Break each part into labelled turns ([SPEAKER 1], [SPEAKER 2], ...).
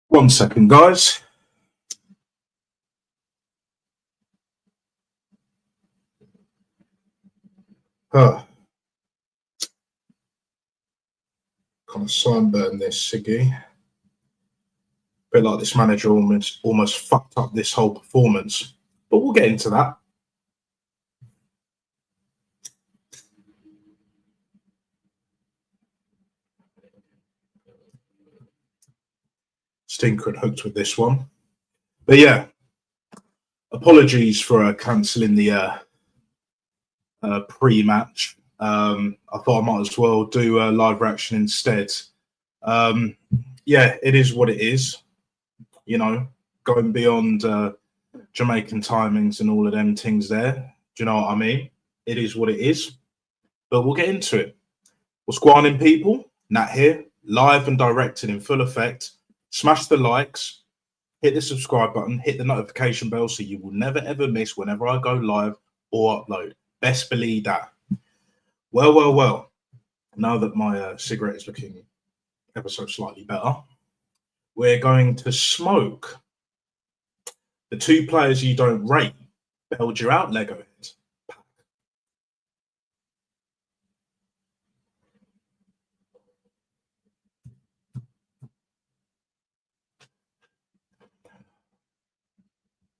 [SPEAKER 1] One second, guys. Kind of sunburn this, Siggy. Bit like this manager almost fucked up this whole performance, but we'll get into that. Stinker and hooked with this one, but yeah, apologies for cancelling the pre-match. I thought I might as well do a live reaction instead. Yeah, it is what it is. You know, going beyond Jamaican timings and all of them things there. Do you know what I mean? It is what it is, but we'll get into it. What's going on, people? Nat here, live and directed in full effect. Smash the likes, hit the subscribe button, hit the notification bell so you will never ever miss whenever I go live or upload. Best believe that. Well. Now that my cigarette is looking ever so slightly better, we're going to smoke the two players you don't rate. Build your out, Lego heads.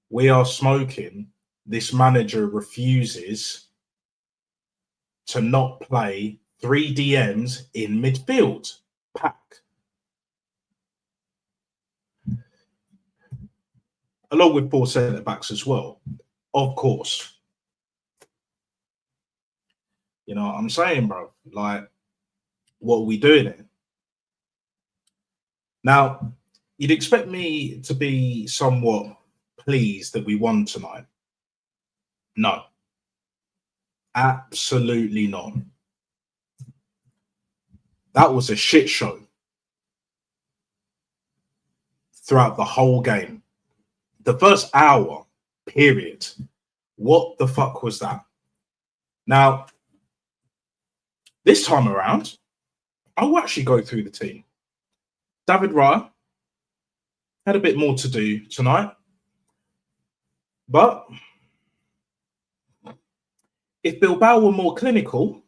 [SPEAKER 1] We are smoking. This manager refuses to not play 3 DMs in midfield. Pack. Along with 4 centre backs as well, of course. You know what I'm saying, bro? Like, what are we doing here? Now, you'd expect me to be somewhat pleased that we won tonight. No. Absolutely not. That was a shit show throughout the whole game. The first hour, period. What the fuck was that? Now, this time around, I will actually go through the team. David Raya had a bit more to do tonight. But if Bilbao were more clinical,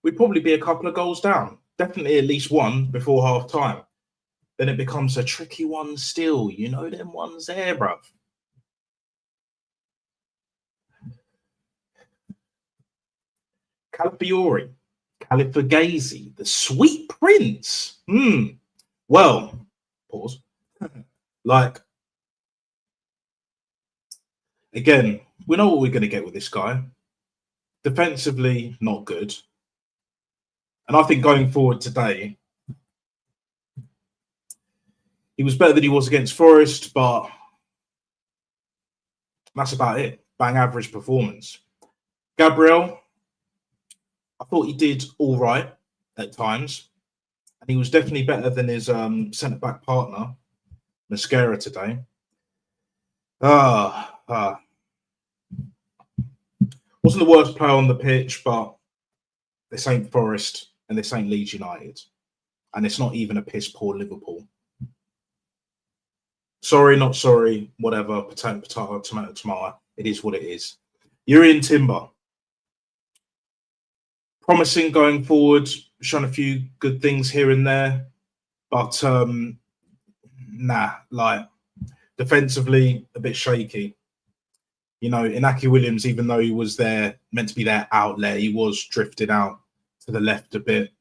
[SPEAKER 1] we'd probably be a couple of goals down. Definitely at least one before half time. Then it becomes a tricky one still. You know them ones there, bruv. Calafiori, Califagazi, the Sweet Prince. Well, pause. Like, again, we know what we're going to get with this guy. Defensively, not good. And I think going forward today, he was better than he was against Forest, but that's about it. Bang average performance. Gabriel, I thought he did all right at times. And he was definitely better than his centre-back partner, Mascara, today. Wasn't the worst player on the pitch, but this ain't Forest and this ain't Leeds United. And it's not even a piss-poor Liverpool. Sorry, not sorry, whatever, potato, tomato. It is what it is. Urian Timber. Promising going forward, shown a few good things here and there. But, nah, like, defensively, a bit shaky. You know, Inaki Williams, even though he was there, meant to be their outlet, he was drifted out to the left a bit,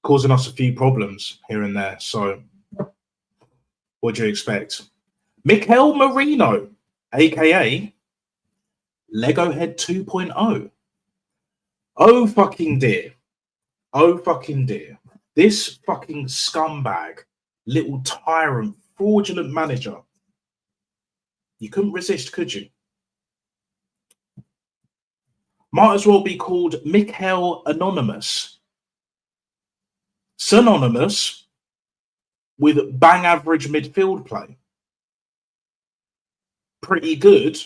[SPEAKER 1] causing us a few problems here and there. So, what do you expect? Mikel Merino, a.k.a. Lego Head 2.0. Oh, fucking dear. Oh, fucking dear. This fucking scumbag, little tyrant, fraudulent manager. You couldn't resist, could you? Might as well be called Mikel Anonymous. Synonymous with bang average midfield play. Pretty good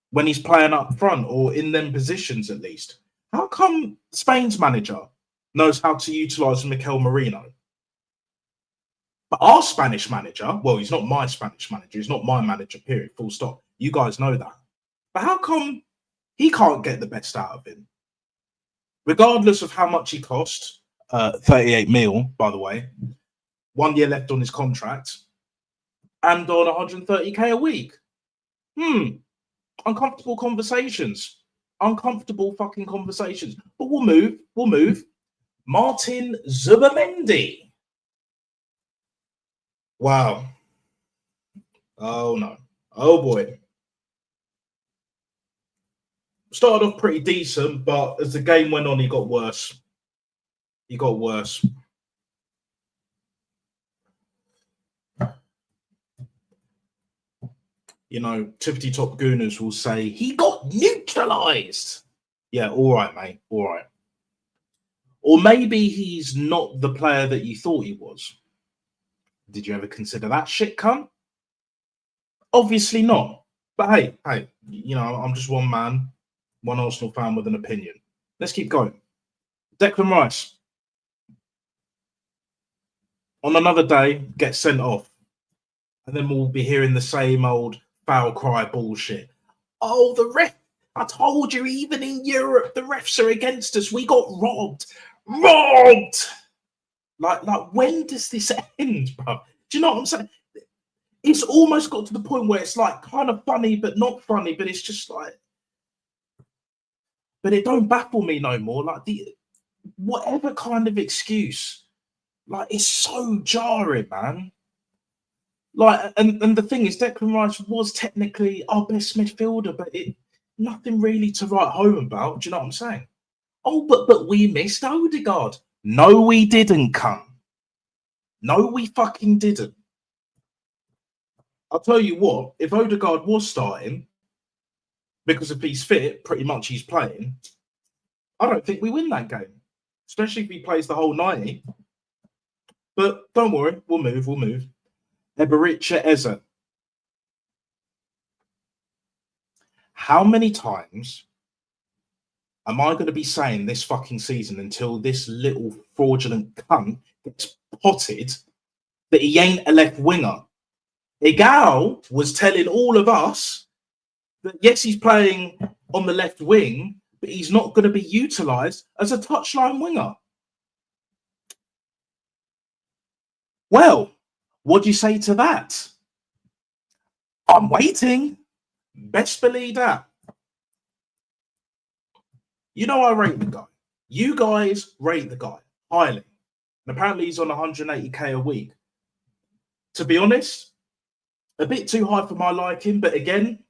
[SPEAKER 1] when he's playing up front or in them positions at least. How come Spain's manager knows how to utilise Mikel Merino? But our Spanish manager, well, he's not my Spanish manager. He's not my manager, period, full stop. You guys know that. But how come he can't get the best out of him? Regardless of how much he cost, 38 mil, by the way, 1 year left on his contract, and on 130k a week. Uncomfortable conversations. Uncomfortable fucking conversations. But we'll move. Martin Zubimendi. Wow. Oh no. Oh boy. Started off pretty decent, but as the game went on, he got worse. He got worse. You know, Tiffany Top Gooners will say, he got neutralized. Yeah, all right, mate. All right. Or maybe he's not the player that you thought he was. Did you ever consider that shit, cunt? Obviously not. But hey, you know, I'm just one man, one Arsenal fan with an opinion. Let's keep going. Declan Rice. On another day, gets sent off. And then we'll be hearing the same old foul cry bullshit. Oh, the ref. I told you, even in Europe, the refs are against us. We got robbed. Robbed! Like, when does this end, bro? Do you know what I'm saying? It's almost got to the point where it's like kind of funny, but not funny, but it's just like, but it don't baffle me no more. Like, whatever kind of excuse, like, it's so jarring, man. Like, and the thing is, Declan Rice was technically our best midfielder, but nothing really to write home about. Do you know what I'm saying? Oh, but we missed Odegaard. No, we didn't, cunt. No, we fucking didn't. I'll tell you what, if Odegaard was starting, because if he's fit, pretty much he's playing, I don't think we win that game. Especially if he plays the whole 90. But don't worry, we'll move. Ebericha Eze. How many times am I going to be saying this fucking season until this little fraudulent cunt gets potted that he ain't a left winger? Egal was telling all of us that yes, he's playing on the left wing, but he's not going to be utilised as a touchline winger. Well, what do you say to that? I'm waiting. Best believe that. You know I rate the guy. You guys rate the guy highly. And apparently he's on 180k a week. To be honest, a bit too high for my liking, but again,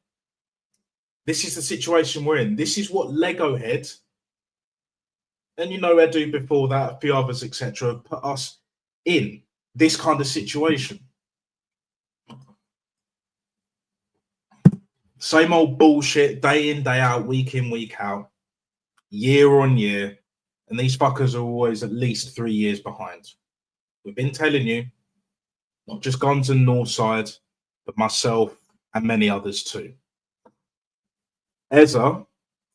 [SPEAKER 1] this is the situation we're in. This is what Lego Head, and you know Edu before that, a few others, etc., have put us in this kind of situation. Same old bullshit, day in, day out, week in, week out, year on year. And these fuckers are always at least 3 years behind. We've been telling you, not just Guns and Northside, but myself and many others too. Eze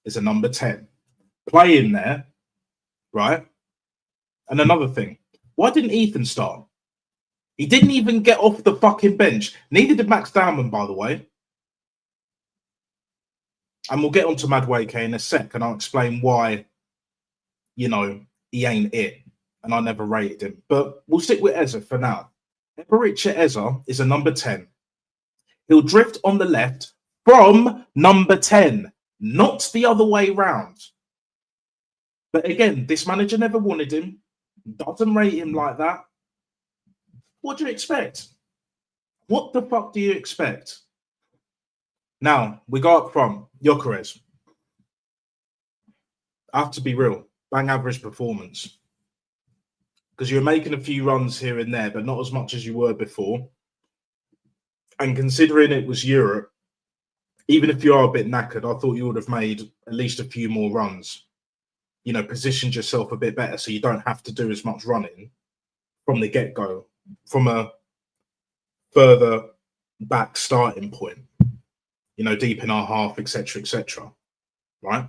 [SPEAKER 1] is a number 10. Playing there, right? And another thing, why didn't Ethan start? He didn't even get off the fucking bench. Neither did Max Dowman, by the way. And we'll get on to Madueke in a sec, and I'll explain why, you know, he ain't it. And I never rated him. But we'll stick with Eze for now. Ebericha Eze is a number 10. He'll drift on the left from number 10, not the other way round. But again, this manager never wanted him, doesn't rate him like that. What do you expect? What the fuck do you expect? Now, we go up from Gyökeres. I have to be real, bang average performance. Because you're making a few runs here and there, but not as much as you were before. And considering it was Europe, even if you are a bit knackered, I thought you would have made at least a few more runs. You know, positioned yourself a bit better so you don't have to do as much running from the get-go, from a further back starting point, you know, deep in our half, etc., right?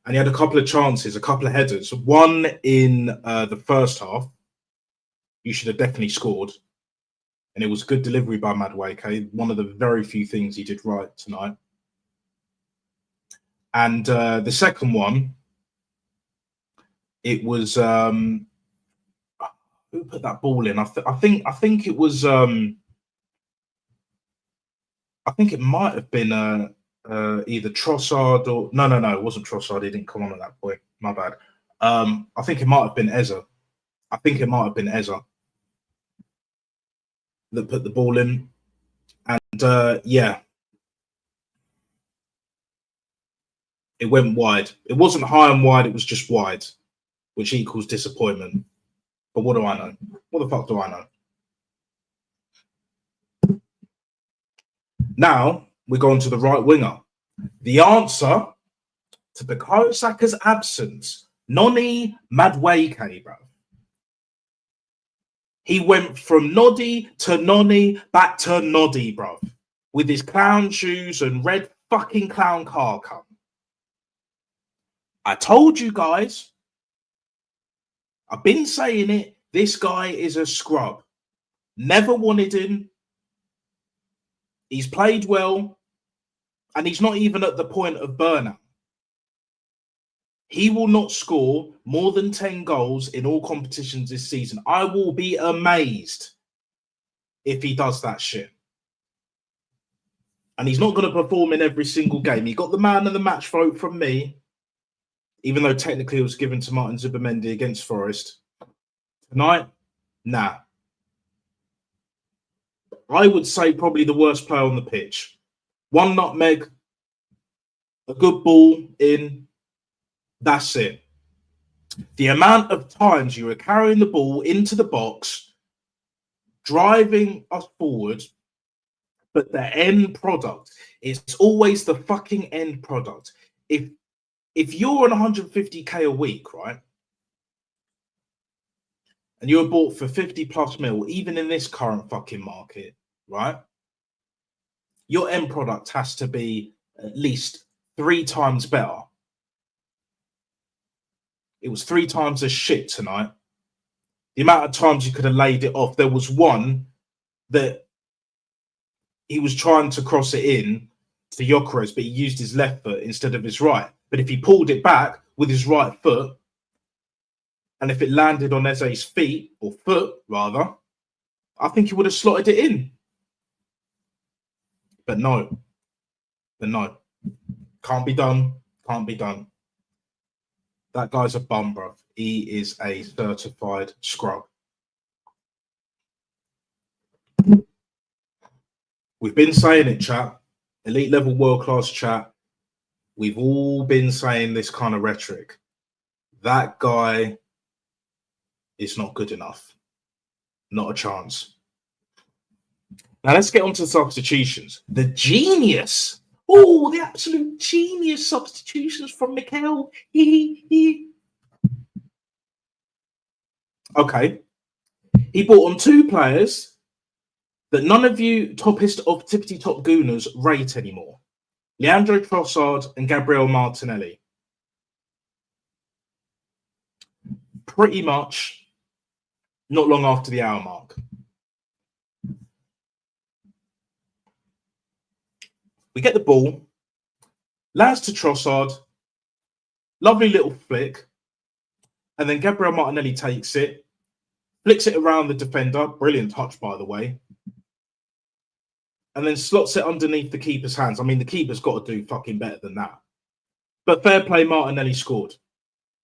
[SPEAKER 1] And he had a couple of chances, a couple of headers, one in the first half, you should have definitely scored. And it was a good delivery by Madueke, one of the very few things he did right tonight. And the second one, it was who put that ball in? I think it was I think it might have been either Trossard or no, it wasn't Trossard. He didn't come on at that point. My bad. I think it might have been Eza. That put the ball in, and yeah, it went wide. It wasn't high and wide. It was just wide, which equals disappointment. But what do I know? What the fuck do I know? Now we go on to the right winger. The answer to Bukayo Saka's absence, Noni Madueke, bro. He went from Noddy to Noni back to Noddy, bro, with his clown shoes and red fucking clown car come. I told you guys, I've been saying it, this guy is a scrub. Never wanted him. He's played well, and he's not even at the point of burnout. He will not score more than 10 goals in all competitions this season. I will be amazed if he does that shit. And he's not going to perform in every single game. He got the man of the match vote from me, even though technically it was given to Martin Zubimendi against Forest. Tonight, nah. I would say probably the worst player on the pitch. One nutmeg, a good ball in, that's it. The amount of times you were carrying the ball into the box, driving us forward, but the end product, it's always the fucking end product. If you're on 150k a week, right, and you're bought for 50 plus mil, even in this current fucking market, right, your end product has to be at least 3 times better. It was 3 times as shit tonight. The amount of times you could have laid it off. There was one that he was trying to cross it in to Gyökeres, but he used his left foot instead of his right. But if he pulled it back with his right foot, and if it landed on Eze's feet, or foot rather, I think he would have slotted it in. But no. Can't be done. That guy's a bum, bro. He is a certified scrub. We've been saying it, chat. Elite level world class chat. We've all been saying this kind of rhetoric. That guy is not good enough. Not a chance. Now let's get on to substitutions. The genius. Oh, the absolute genius substitutions from Mikel. Okay. He brought on 2 players that none of you toppest of tippity top gooners rate anymore. Leandro Trossard and Gabriel Martinelli. Pretty much not long after the hour mark. We get the ball. Lands to Trossard. Lovely little flick. And then Gabriel Martinelli takes it. Flicks it around the defender. Brilliant touch, by the way. And then slots it underneath the keeper's hands. I mean, the keeper's got to do fucking better than that. But fair play, Martinelli scored.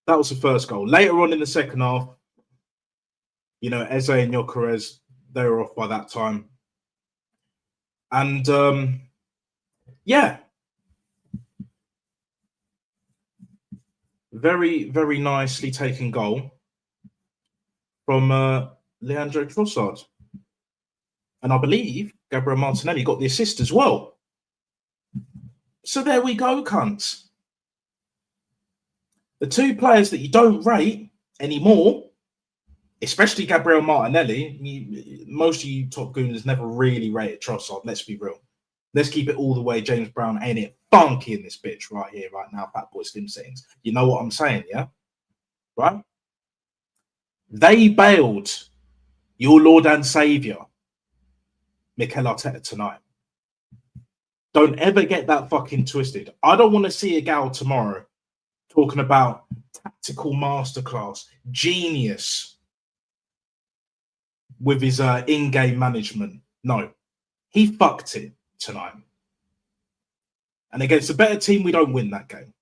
[SPEAKER 1] That was the first goal. Later on in the second half, you know, Eze and Gyökeres, they were off by that time. And yeah. Very, very nicely taken goal from Leandro Trossard. And I believe Gabriel Martinelli got the assist as well. So there we go, cunts. The 2 players that you don't rate anymore, especially Gabriel Martinelli, most of you top gooners never really rated Trossard, let's be real. Let's keep it all the way. James Brown, ain't it funky in this bitch right here, right now, Fat Boy Slim Settings. You know what I'm saying, yeah? Right? They bailed your Lord and Saviour, Mikel Arteta, tonight. Don't ever get that fucking twisted. I don't want to see a gal tomorrow talking about tactical masterclass, genius with his in-game management. No, he fucked it tonight. And against a better team, we don't win that game.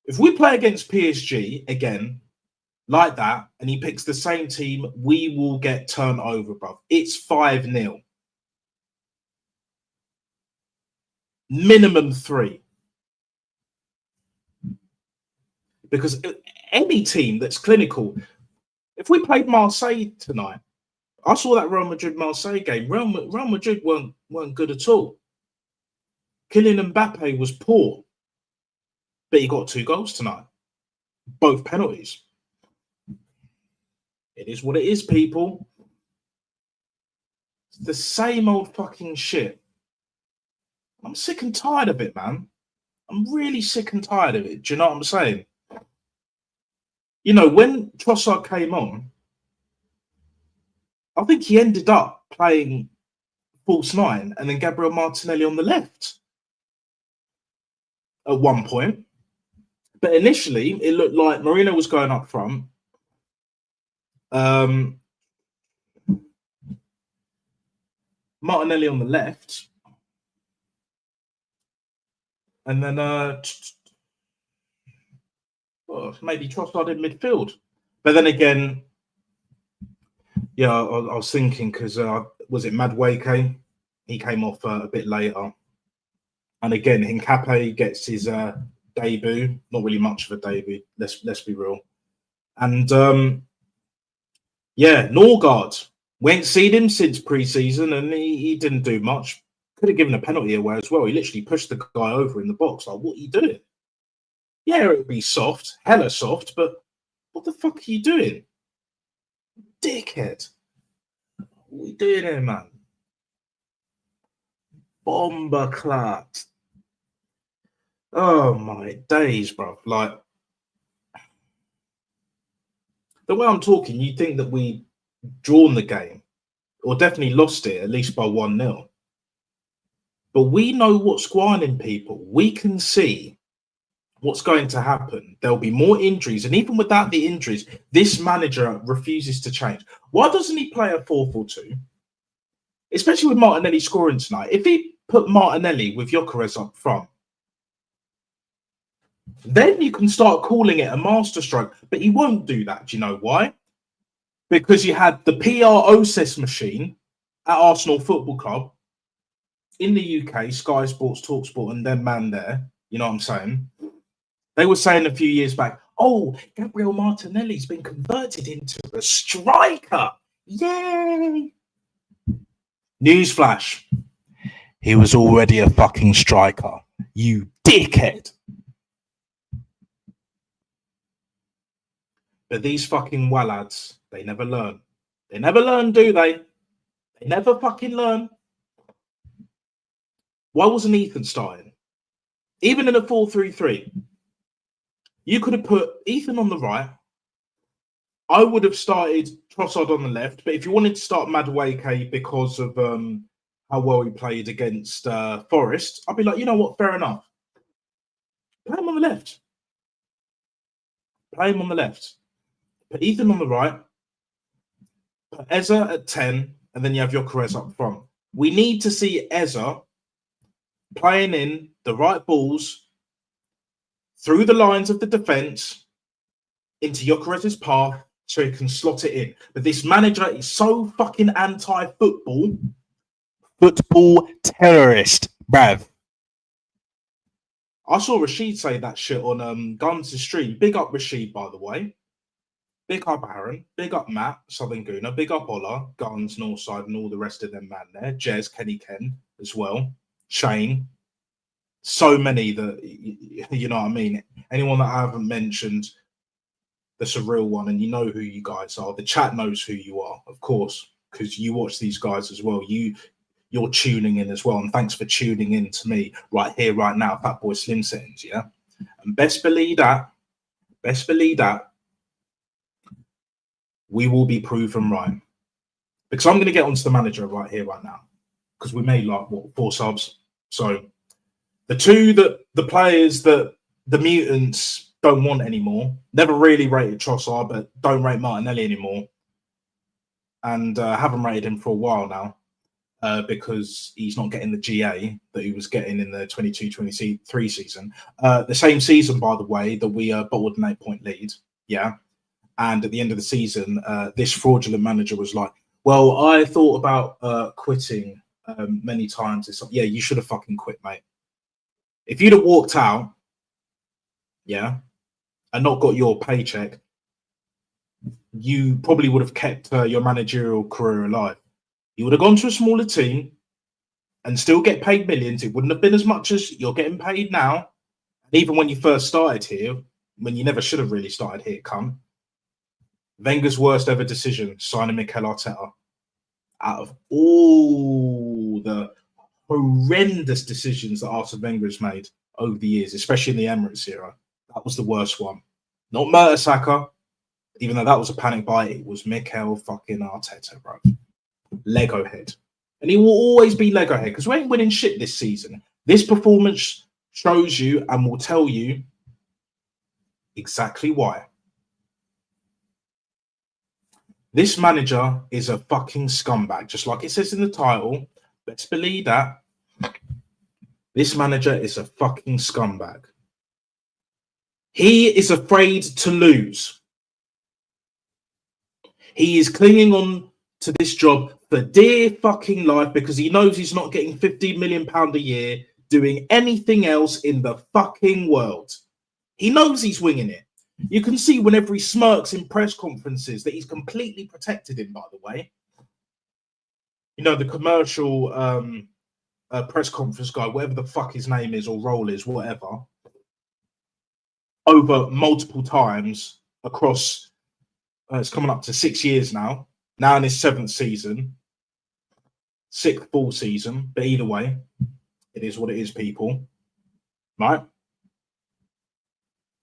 [SPEAKER 1] If we play against PSG again, like that, and he picks the same team, we will get turned over, bruv. It's 5-0. Minimum 3. Because any team that's clinical, if we played Marseille tonight, I saw that Real Madrid-Marseille game. Real Madrid weren't good at all. Kylian Mbappe was poor, but he got 2 goals tonight. Both penalties. It is what it is, people. It's the same old fucking shit. I'm sick and tired of it, man. I'm really sick and tired of it. Do you know what I'm saying? You know, when Trossard came on, I think he ended up playing false 9 and then Gabriel Martinelli on the left at one point. But initially, it looked like Marino was going up front. Martinelli on the left. And then maybe Trossard in midfield. But then again, yeah, I was thinking because was it Madueke? He came off a bit later. And again, Hincapié gets his debut. Not really much of a debut, let's be real. And yeah, Norgard. We ain't seen him since pre-season and he didn't do much. Could have given a penalty away as well. He literally pushed the guy over in the box. Like, what are you doing? Yeah, it would be soft, hella soft, but what the fuck are you doing? Dickhead. What are you doing here, man? Bomber clat. Oh my days, bro. Like, the way I'm talking, you'd think that we drawn the game or definitely lost it, at least by 1-0. But we know what's going on, people. We can see what's going to happen. There'll be more injuries. And even without the injuries, this manager refuses to change. Why doesn't he play a 4-4-2? Especially with Martinelli scoring tonight. If he put Martinelli with Gyökeres up front, then you can start calling it a masterstroke. But he won't do that. Do you know why? Because you had the PR OSIS machine at Arsenal Football Club in the UK, Sky Sports, TalkSport, and then man there. You know what I'm saying? They were saying a few years back, oh, Gabriel Martinelli's been converted into a striker. Yay! Newsflash. He was already a fucking striker. You dickhead. But these fucking wallads, they never learn. They never learn, do they? They never fucking learn. Why wasn't Ethan starting? Even in a 4-3-3. You could have put Ethan on the right. I would have started Trossard on the left. But if you wanted to start Madueke because of how well he played against Forest, I'd be like, you know what? Fair enough. Play him on the left. Play him on the left. Put Ethan on the right. Put Eze at 10. And then you have Gyökeres up front. We need to see Eze playing in the right balls through the lines of the defence into Gyökeres' path so he can slot it in. But this manager is so fucking anti-football. Football terrorist, bruv. I saw Rashid say that shit on Guns' stream. Big up Rashid, by the way. Big up Aaron. Big up Matt, Southern Gooner. Big up Ola, Guns, Northside, and all the rest of them man there. Jez, Kenny Ken as well. Shane. So many that, you know what I mean? Anyone that I haven't mentioned that's a real one, and you know who you guys are. The chat knows who you are, of course, because you watch these guys as well. You're tuning in as well, and thanks for tuning in to me right here, right now, Fat Boy Slim Settings, yeah? And best believe that, we will be proven right. because I'm going to get onto the manager right here, right now, because we made like what 4 subs. So the the players that the mutants don't want anymore. Never really rated Trossard, but don't rate Martinelli anymore, and haven't rated him for a while now. Because he's not getting the GA that he was getting in the 22-23 season. The same season, by the way, that we bottled an 8-point lead. Yeah. And at the end of the season, this fraudulent manager was like, well, I thought about quitting many times. It's like, yeah, you should have fucking quit, mate. If you'd have walked out, yeah, and not got your paycheck, you probably would have kept your managerial career alive. You would have gone to a smaller team and still get paid millions. It wouldn't have been as much as you're getting paid now. And even when you first started here, when you never should have really started here, Wenger's worst ever decision, signing Mikel Arteta. Out of all the horrendous decisions that Arsene Wenger has made over the years, especially in the Emirates era, that was the worst one. Not Mertesacker, even though that was a panic buy, it was Mikel fucking Arteta, bro. Lego head. And he will always be Lego head because we ain't winning shit this season. This performance shows you and will tell you exactly why. This manager is a fucking scumbag, just like it says in the title. Let's believe that. This manager is a fucking scumbag. He is afraid to lose. He is clinging on to this job for dear fucking life because he knows he's not getting £15 million a year doing anything else in the fucking world. He knows he's winging it. You can see whenever he smirks in press conferences that he's completely protected in, by the way. You know, the commercial press conference guy, whatever the fuck his name is or role is, whatever, over multiple times across, it's coming up to 6 years now in his 7th season, 6th full season, but either way, it is what it is, people, right?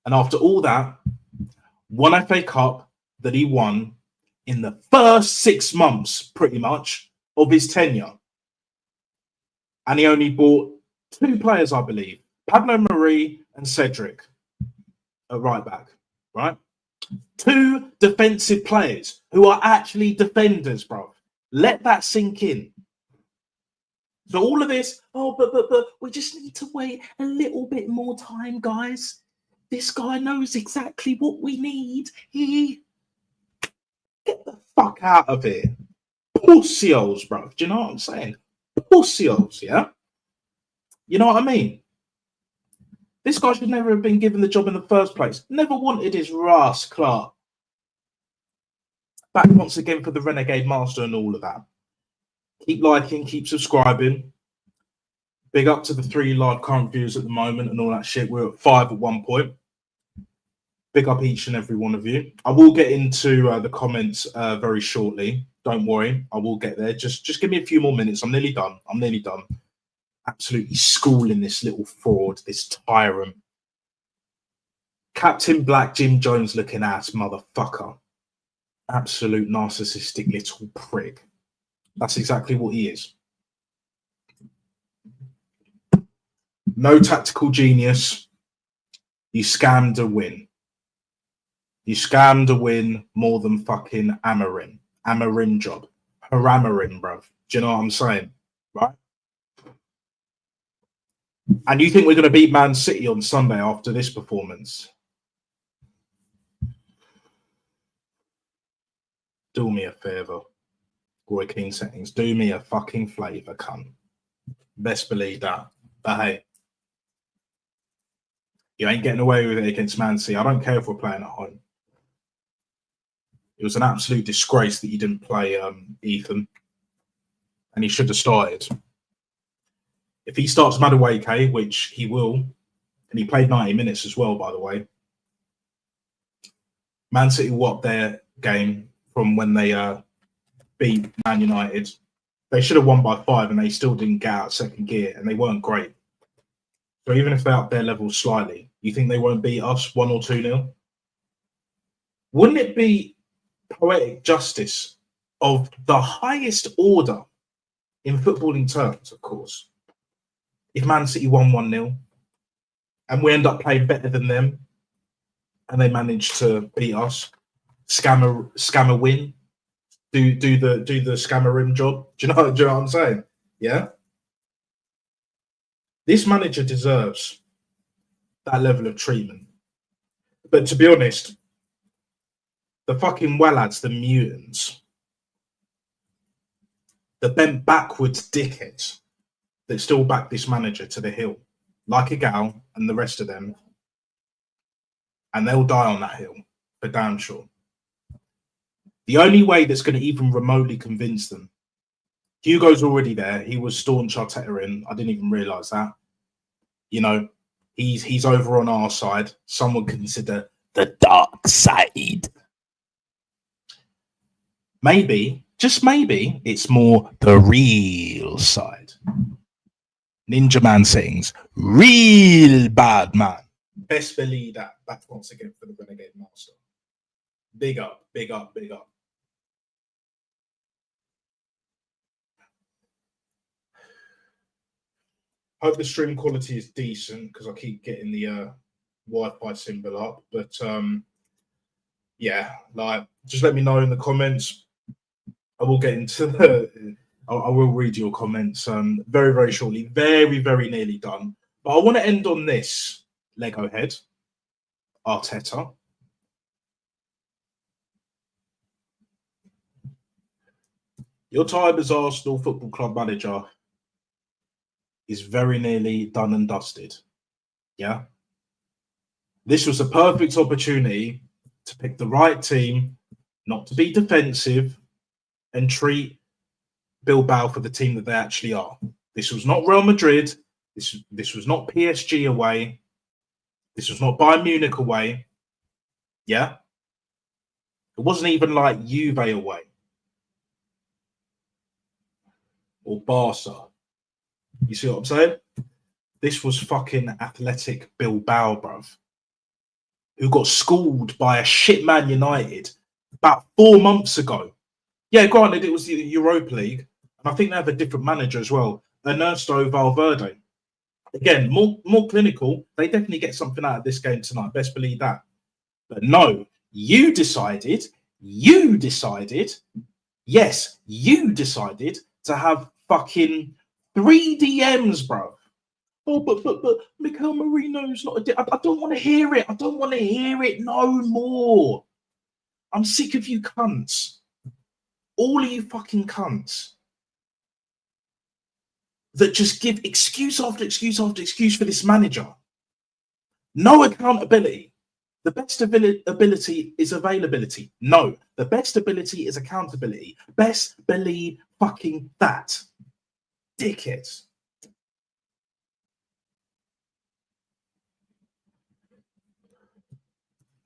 [SPEAKER 1] And after all that, one FA Cup that he won in the first 6 months, pretty much, of his tenure. And he only bought 2 players, I believe, Pablo Marie and Cedric, at right back, right? 2 defensive players who are actually defenders, bro. Let that sink in. So all of this, but we just need to wait a little bit more time, guys. This guy knows exactly what we need. Get the fuck out of here. Pussios, bro. Do you know what I'm saying? Pussios, yeah? You know what I mean? This guy should never have been given the job in the first place. Never wanted his Ross Clark. Back once again for the Renegade Master and all of that. Keep liking, keep subscribing. Big up to the 3 live current viewers at the moment and all that shit. We're at 5 at one point. Big up each and every one of you. I will get into the comments very shortly. Don't worry, I will get there. Just give me a few more minutes. I'm nearly done. Absolutely schooling this little fraud, this tyrant. Captain Black Jim Jones looking ass motherfucker. Absolute narcissistic little prick. That's exactly what he is. No tactical genius. You scammed a win. You scammed a win more than fucking Amarin. Amarin job. Haramarin, bruv. Do you know what I'm saying? Right? And you think we're going to beat Man City on Sunday after this performance? Do me a favour. Roy Keane settings. Do me a fucking favour, cunt. Best believe that. But hey, you ain't getting away with it against Man City. I don't care if we're playing at home. It was an absolute disgrace that you didn't play Ethan. And he should have started. If he starts Madueke, which he will, and he played 90 minutes as well, by the way, Man City will up their game from when they beat Man United. They should have won by 5 and they still didn't get out second gear and they weren't great. So even if they're up their level slightly, you think they won't beat us 1 or 2-0? Wouldn't it be poetic justice of the highest order in footballing terms, of course, if Man City won 1-0 and we end up playing better than them and they manage to beat us, scammer win, do the scammer rim job. Do you know what I'm saying? Yeah. This manager deserves that level of treatment. But to be honest, the fucking Wallads, the mutants, the bent backwards dickheads that still back this manager to the hill, like a gal and the rest of them, and they'll die on that hill for damn sure. The only way that's going to even remotely convince them, Hugo's already there. He was staunch Arteta in. I didn't even realise that. You know, he's over on our side. Some would consider the dark side. Maybe, just maybe, it's more the real side. Ninja Man sings, real bad man. Best believe that. That's once again for the Renegade Master. Big up, big up, big up. Hope the stream quality is decent because I keep getting the Wi-Fi symbol up. But yeah, like just let me know in the comments. I will get into the. I will read your comments very, very shortly. Very, very nearly done. But I want to end on this. Lego head, Arteta. Your time as Arsenal Football Club manager is very nearly done and dusted. Yeah. This was a perfect opportunity to pick the right team, not to be defensive, and treat Bilbao for the team that they actually are. This was not Real Madrid. This was not PSG away. This was not Bayern Munich away. Yeah. It wasn't even like Juve away. Or Barca. You see what I'm saying? This was fucking Athletic Bilbao, bruv, who got schooled by a shit Man United about 4 months ago. Yeah, granted, it was the Europa League, and I think they have a different manager as well, Ernesto Valverde. Again, more clinical. They definitely get something out of this game tonight. Best believe that. But no, you decided to have fucking 3 DMs, bro. Oh, but Mikel Merino's not I don't want to hear it. I don't want to hear it no more. I'm sick of you cunts. All of you fucking cunts that just give excuse after excuse after excuse for this manager. No accountability. The best ability is availability. No, the best ability is accountability. Best believe fucking that. Dickheads.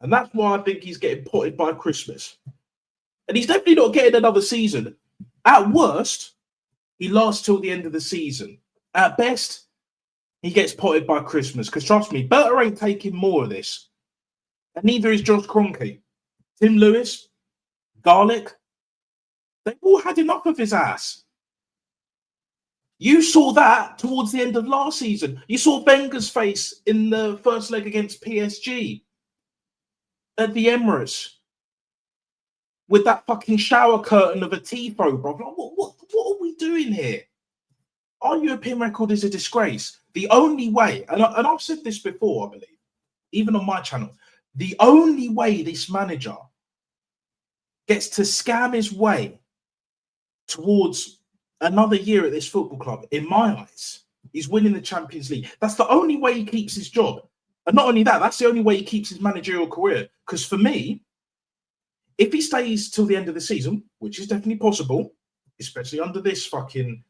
[SPEAKER 1] And that's why I think he's getting potted by Christmas. And he's definitely not getting another season. At worst, he lasts till the end of the season. At best, he gets potted by Christmas. Because trust me, Berta ain't taking more of this. And neither is Josh Kroenke. Tim Lewis, Garlic, they've all had enough of his ass. You saw that towards the end of last season. You saw Wenger's face in the first leg against PSG at the Emirates with that fucking shower curtain of a tifo, bro. Like, what are we doing here? Our European record is a disgrace. The only way, and I've said this before, I believe, even on my channel, the only way this manager gets to scam his way towards another year at this football club, in my eyes, is winning the Champions League. That's the only way he keeps his job. And not only that, that's the only way he keeps his managerial career. Because for me, if he stays till the end of the season, which is definitely possible, especially under this fucking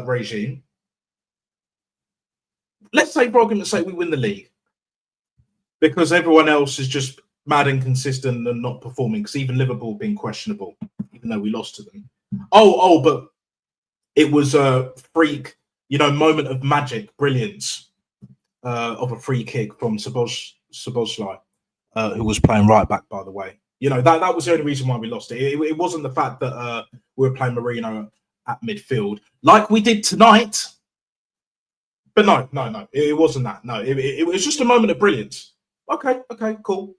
[SPEAKER 1] regime, let's say, for argument's sake, we win the league because everyone else is just mad and consistent and not performing, because even Liverpool being questionable, even though we lost to them. But it was a freak, moment of magic, brilliance of a free kick from Szoboszlai, who was playing right back, by the way. You know, that was the only reason why we lost it. It wasn't the fact that we were playing Marino at midfield like we did tonight. But no, it wasn't that. No, it was just a moment of brilliance. Okay, cool.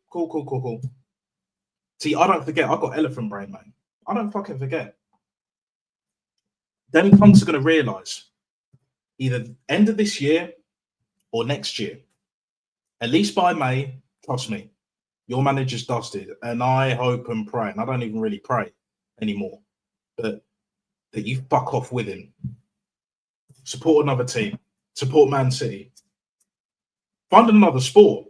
[SPEAKER 1] See, I don't forget. I've got elephant brain, man. I don't fucking forget. Them punks are going to realise either end of this year or next year, at least by May, trust me, your manager's dusted. And I hope and pray, and I don't even really pray anymore, but that you fuck off with him. Support another team. Support Man City. Find another sport.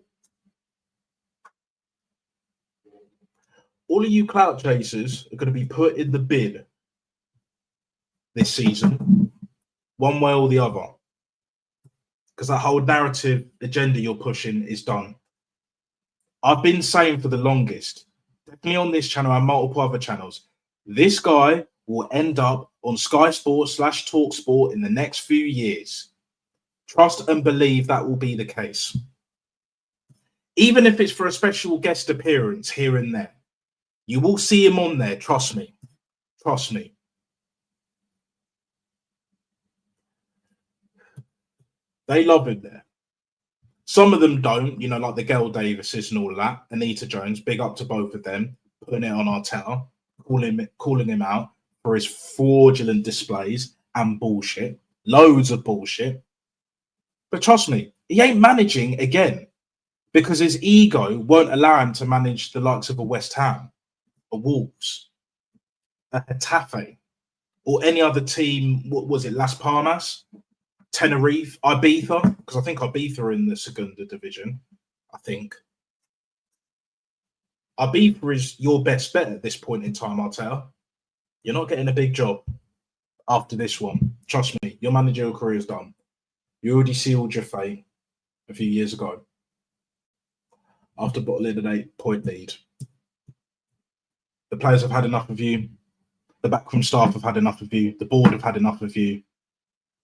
[SPEAKER 1] All of you clout chasers are going to be put in the bin this season, one way or the other. Because that whole narrative agenda you're pushing is done. I've been saying for the longest, definitely on this channel and multiple other channels, this guy will end up on Sky Sports / Talk Sport in the next few years. Trust and believe that will be the case. Even if it's for a special guest appearance here and there, you will see him on there. Trust me. Trust me. They love him there. Some of them don't, you know, like the Gail Davises and all of that. Anita Jones, big up to both of them, putting it on Arteta, calling him out for his fraudulent displays and bullshit. Loads of bullshit. But trust me, he ain't managing again because his ego won't allow him to manage the likes of a West Ham, a Wolves, a Getafe, or any other team. What was it, Las Palmas? Tenerife, Ibiza, because I think Ibiza are in the Segunda division. I think Ibiza is your best bet at this point in time, I'll tell. You're not getting a big job after this one. Trust me, your managerial career is done. You already sealed your fate a few years ago after bottling an 8-point lead. The players have had enough of you. The backroom staff have had enough of you. The board have had enough of you.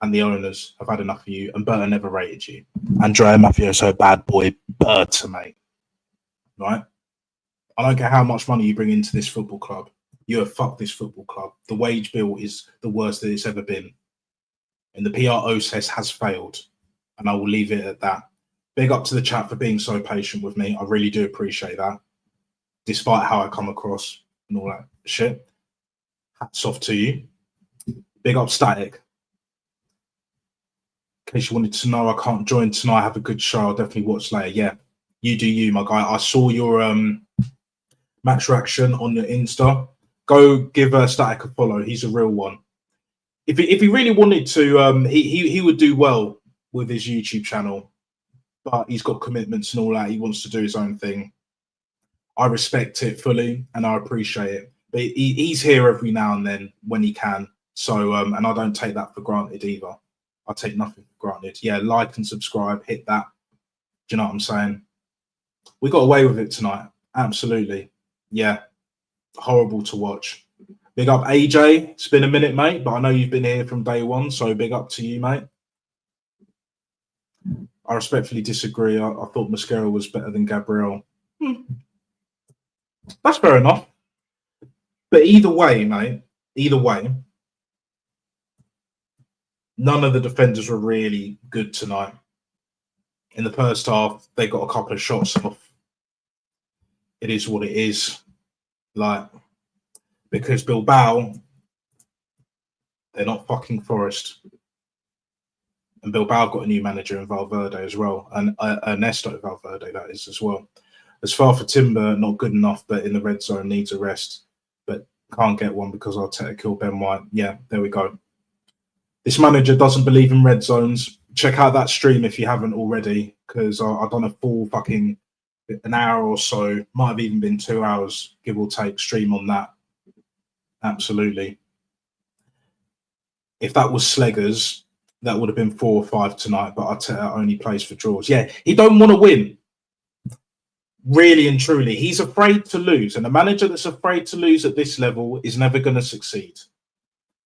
[SPEAKER 1] And the owners have had enough of you, and Berta never rated you. Andrea Mafioso, bad boy, Berta, mate. Right? I don't care how much money you bring into this football club. You have fucked this football club. The wage bill is the worst that it's ever been. And the PR process has failed. And I will leave it at that. Big up to the chat for being so patient with me. I really do appreciate that. Despite how I come across and all that shit. Hats off to you. Big up Static. In case you wanted to know, I can't join tonight. Have a good show. I'll definitely watch later. Yeah, you do you, my guy. I saw your match reaction on your Insta. Go give Static a follow. He's a real one. If he really wanted to, he would do well with his YouTube channel, but he's got commitments and all that. He wants to do his own thing. I respect it fully and I appreciate it. But he's here every now and then when he can. So, and I don't take that for granted either. I take nothing for granted. Yeah, like and subscribe, hit that. Do you know what I'm saying? We got away with it tonight. Absolutely. Yeah. Horrible to watch. Big up AJ. It's been a minute, mate, but I know you've been here from day one, so big up to you, mate. I respectfully disagree. I thought Mosquera was better than Gabriel. That's fair enough. But either way, mate, either way, none of the defenders were really good tonight. In the first half, they got a couple of shots off. It is what it is. Like, because Bilbao, they're not fucking Forest. And Bilbao got a new manager in Valverde as well. And Ernesto Valverde, that is, as well. As far for Timber, not good enough, but in the red zone, needs a rest. But can't get one because Arteta killed Ben White. Yeah, there we go. This manager doesn't believe in red zones. Check out that stream if you haven't already, because I've done a full fucking an hour or so, might have even been 2 hours, give or take, stream on that. Absolutely. If that was Sleggers, that would have been 4 or 5 tonight, but Arteta only plays for draws. Yeah, he don't want to win. Really and truly. He's afraid to lose, and a manager that's afraid to lose at this level is never going to succeed.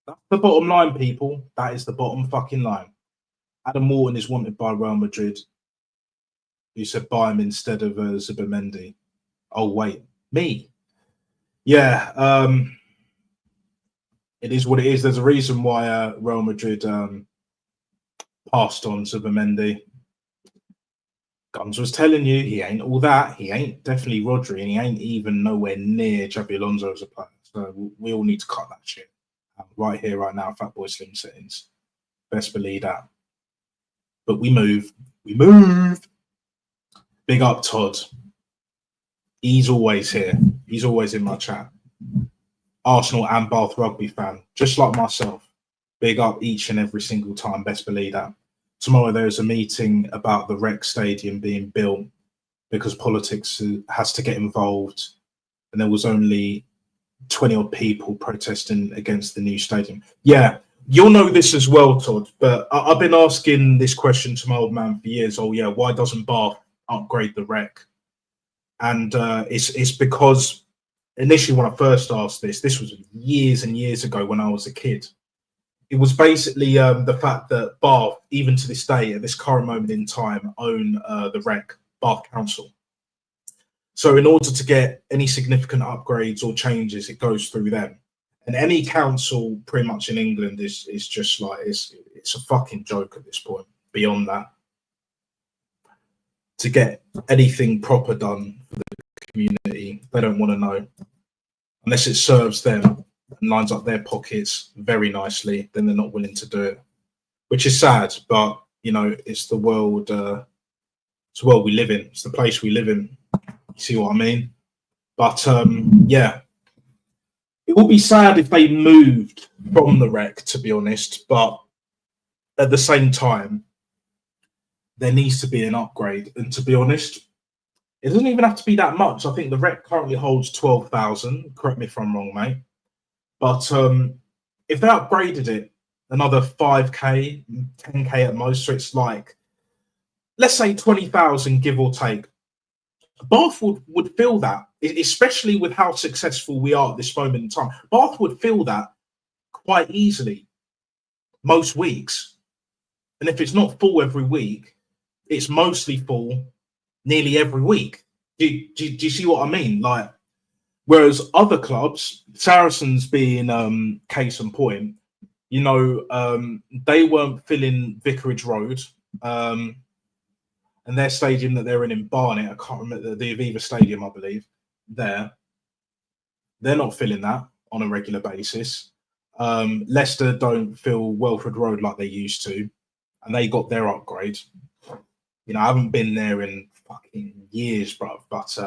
[SPEAKER 1] That's the bottom line, people. That is the bottom fucking line. Adam Morton is wanted by Real Madrid. You said buy him instead of Zubimendi. Oh, wait. Me? Yeah, it is what it is. There's a reason why Real Madrid passed on Zubimendi. Guns was telling you he ain't all that. He ain't definitely Rodri, and he ain't even nowhere near Xabi Alonso as a player. So we all need to cut that shit right here, right now. Fatboy Slim settings, best believe that. But we move. Big up Todd. He's always here. He's always in my chat. Arsenal and Bath rugby fan, just like myself. Big up each and every single time. Best believe that. Tomorrow there's a meeting about the rec stadium being built because politics has to get involved, and there was only 20 odd people protesting against the new stadium. Yeah, you'll know this as well, Todd, but I've been asking this question to my old man for years. Oh yeah, why doesn't Bath upgrade the rec? And it's because initially when I first asked this was years and years ago when I was a kid. It was basically the fact that Bath, even to this day, at this current moment in time, own the rec, Bath Council. So in order to get any significant upgrades or changes, it goes through them. And any council pretty much in England is just like, it's a fucking joke at this point, beyond that. To get anything proper done for the community, they don't want to know. Unless it serves them and lines up their pockets very nicely, then they're not willing to do it. Which is sad, but you know, it's the world it's the world we live in, it's the place we live in. You see what I mean? But yeah. It would be sad if they moved from the rec, to be honest, but at the same time, there needs to be an upgrade. And to be honest, it doesn't even have to be that much. I think the rec currently holds 12,000. Correct me if I'm wrong, mate. But if they upgraded it another 5k, 10k at most, so it's like, let's say 20,000, give or take, Bath would feel that, especially with how successful we are at this moment in time. Bath would feel that quite easily most weeks. And if it's not full every week, it's mostly full nearly every week. Do you see what I mean? Like, whereas other clubs, Saracens being case in point, you know, they weren't filling Vicarage Road, and their stadium that they're in Barnet, I can't remember, the Aviva Stadium, I believe, they're not filling that on a regular basis. Leicester don't fill Welford Road like they used to, and they got their upgrade. You know, I haven't been there in fucking years, bro, but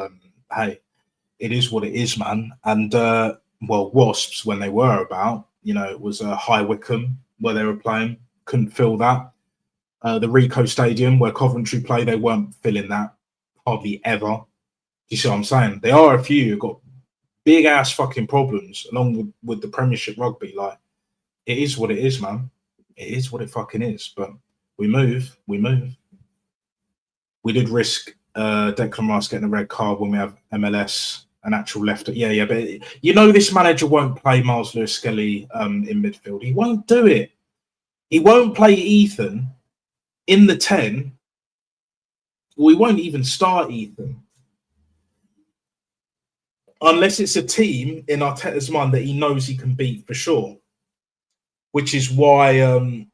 [SPEAKER 1] hey, it is what it is, man. And well, Wasps, when they were about, you know, it was High Wycombe where they were playing, couldn't fill that. The Rico Stadium where Coventry play, they weren't filling that hardly ever. Do you see what I'm saying? There are a few who got big ass fucking problems along with the Premiership rugby. Like, it is what it is, man. It is what it fucking is. But we move. We did risk Declan Rice getting a red card when we have MLS, an actual left. Yeah, but you know this manager won't play Miles Lewis-Skelly in midfield. He won't do it. He won't play Ethan in the 10. We won't even start Ethan. Unless it's a team in Arteta's mind that he knows he can beat for sure. Which is why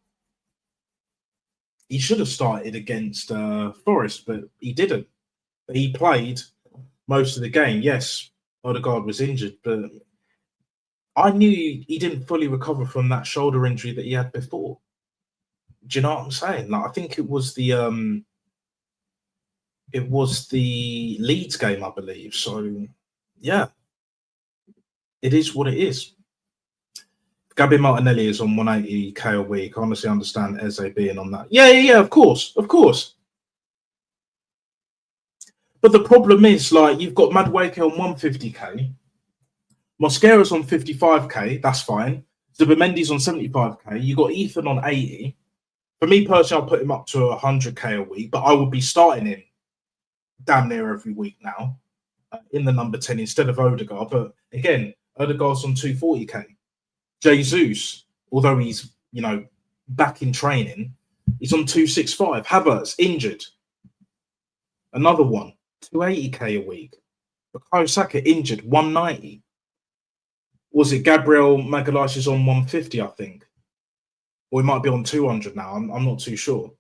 [SPEAKER 1] he should have started against Forest, but he didn't. But he played most of the game. Yes, Odegaard was injured, but I knew he didn't fully recover from that shoulder injury that he had before. Do you know what I'm saying? Like, I think it was the Leeds game, I believe. So yeah, it is what it is. Gabby Martinelli is on 180k a week. I honestly understand Eze being on that. Yeah, of course. But the problem is, like, you've got Madueke on 150k, Mosquera's on 55k, that's fine. Zubimendi's on 75k, you got Ethan on 80. For me personally, I'll put him up to 100k a week, but I would be starting him damn near every week now in the number 10 instead of Odegaard. But again, Odegaard's on 240k. Jesus, although he's, you know, back in training, he's on 265. Havertz injured. Another one, 280k a week. Bukayo Saka injured, 190. Was it Gabriel Magalhaes is on 150, I think, or he might be on 200 now. I'm not too sure.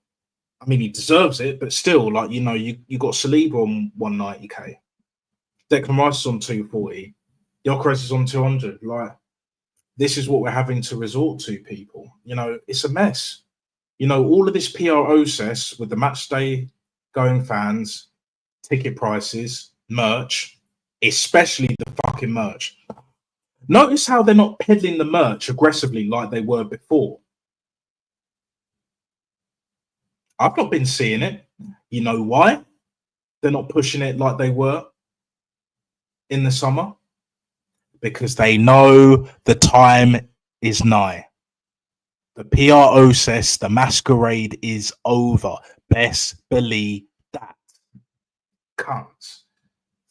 [SPEAKER 1] I mean, he deserves it, but still, like, you know, you got Saliba on 190k, Declan Rice is on 240, Gyökeres is on 200. Like, this is what we're having to resort to, people. You know, it's a mess. You know, all of this PR process with the match day going fans, ticket prices, merch, especially the fucking merch. Notice how they're not peddling the merch aggressively like they were before. I've not been seeing it. You know why? They're not pushing it like they were in the summer. Because they know the time is nigh. The PR process, the masquerade is over. Best believe that. Cunts.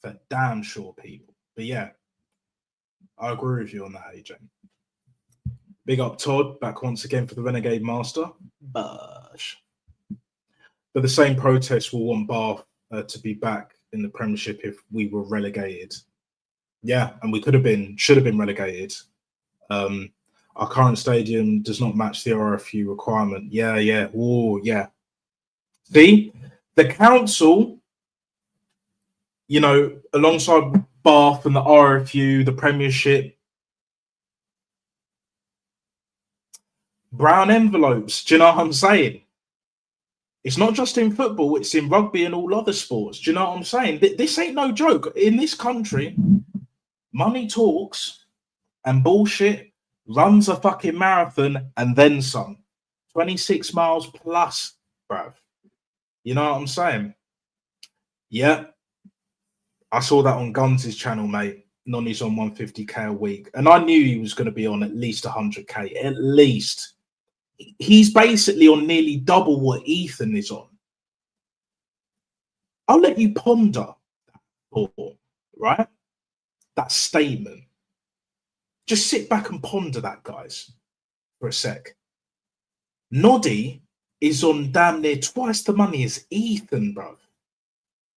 [SPEAKER 1] For damn sure, people. But yeah, I agree with you on that, AJ. Big up Todd, back once again for the Renegade Master. Bush. But the same protest will want Bath to be back in the Premiership if we were relegated. Yeah, and we should have been relegated. Our current stadium does not match the RFU requirement. Yeah. Oh, yeah. See, the council, you know, alongside Bath and the RFU, the Premiership, brown envelopes. Do you know what I'm saying? It's not just in football, it's in rugby and all other sports. Do you know what I'm saying? This ain't no joke. In this country, money talks and bullshit runs a fucking marathon and then some. 26 miles plus, bruv. You know what I'm saying? Yeah. I saw that on Guns' channel, mate. Nonny's on 150k a week. And I knew he was going to be on at least 100k. At least. He's basically on nearly double what Ethan is on. I'll let you ponder that thought, right? That statement. Just sit back and ponder that, guys, for a sec. Noddy is on damn near twice the money as Ethan, bro.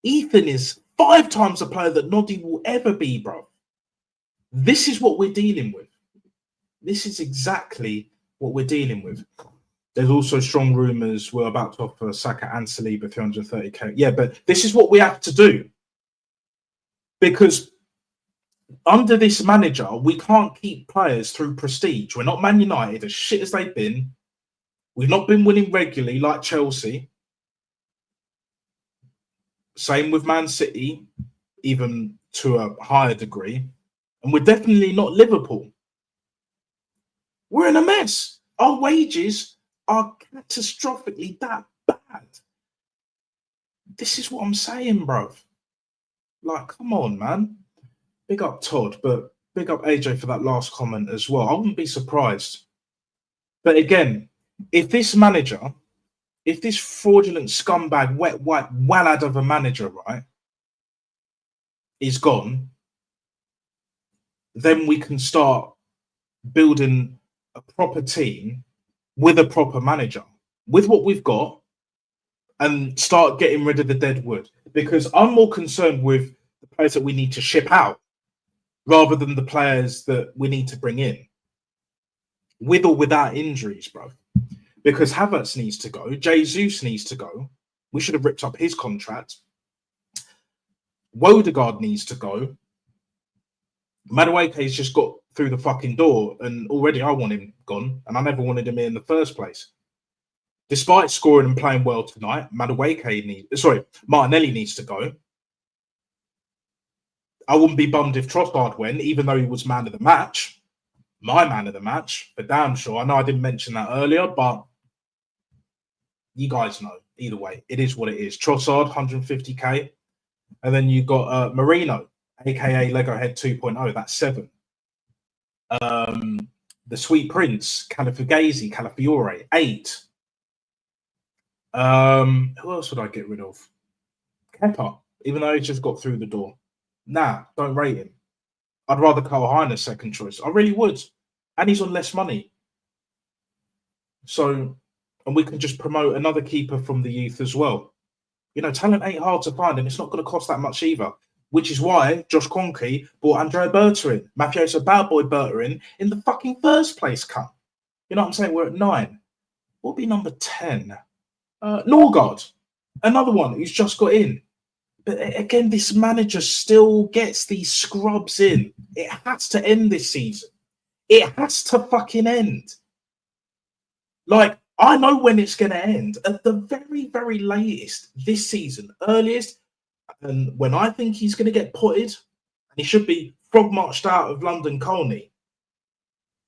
[SPEAKER 1] Ethan is 5 times the player that Noddy will ever be, bro. This is what we're dealing with. This is exactly what we're dealing with. There's also strong rumours we're about to offer Saka and Saliba 330k. Yeah, but this is what we have to do. Because under this manager, we can't keep players through prestige. We're not Man United, as shit as they've been. We've not been winning regularly like Chelsea. Same with Man City, even to a higher degree. And we're definitely not Liverpool. We're in a mess. Our wages are catastrophically that bad. This is what I'm saying, bro. Like, come on, man. Big up Todd, but big up AJ for that last comment as well. I wouldn't be surprised. But again, if this manager, if this fraudulent scumbag, wet white wallad of a manager, right, is gone, then we can start building a proper team with a proper manager, with what we've got, and start getting rid of the dead wood. Because I'm more concerned with the players that we need to ship out rather than the players that we need to bring in, with or without injuries, bro. Because Havertz needs to go, Jesus needs to go. We should have ripped up his contract. Wodegaard needs to go. Madueke's just got through the fucking door, and already I want him gone, and I never wanted him in the first place. Despite scoring and playing well tonight, Martinelli needs to go. I wouldn't be bummed if Trossard went, even though he was man of the match. My man of the match, for damn sure. I know I didn't mention that earlier, but you guys know. Either way, it is what it is. Trossard, 150k. And then you got Marino, aka Lego Head 2.0, that's 7. The Sweet Prince, Calafiore, 8. Who else would I get rid of? Kepa, even though he just got through the door. Nah, don't rate him. I'd rather Carl Hines second choice. I really would. And he's on less money. So, and we can just promote another keeper from the youth as well. You know, talent ain't hard to find, and it's not going to cost that much either. which is why Josh Kroenke brought Andrea Berta in, Mafioso Bad Boy Berta in the fucking first place, cunt. You know what I'm saying? We're at 9. What would be number 10? Norgard, another one who's just got in. But again, this manager still gets these scrubs in. It has to end this season. It has to fucking end. Like, I know when it's going to end. At the very, very latest this season, earliest, and when I think he's going to get potted, and he should be frog marched out of London Colney,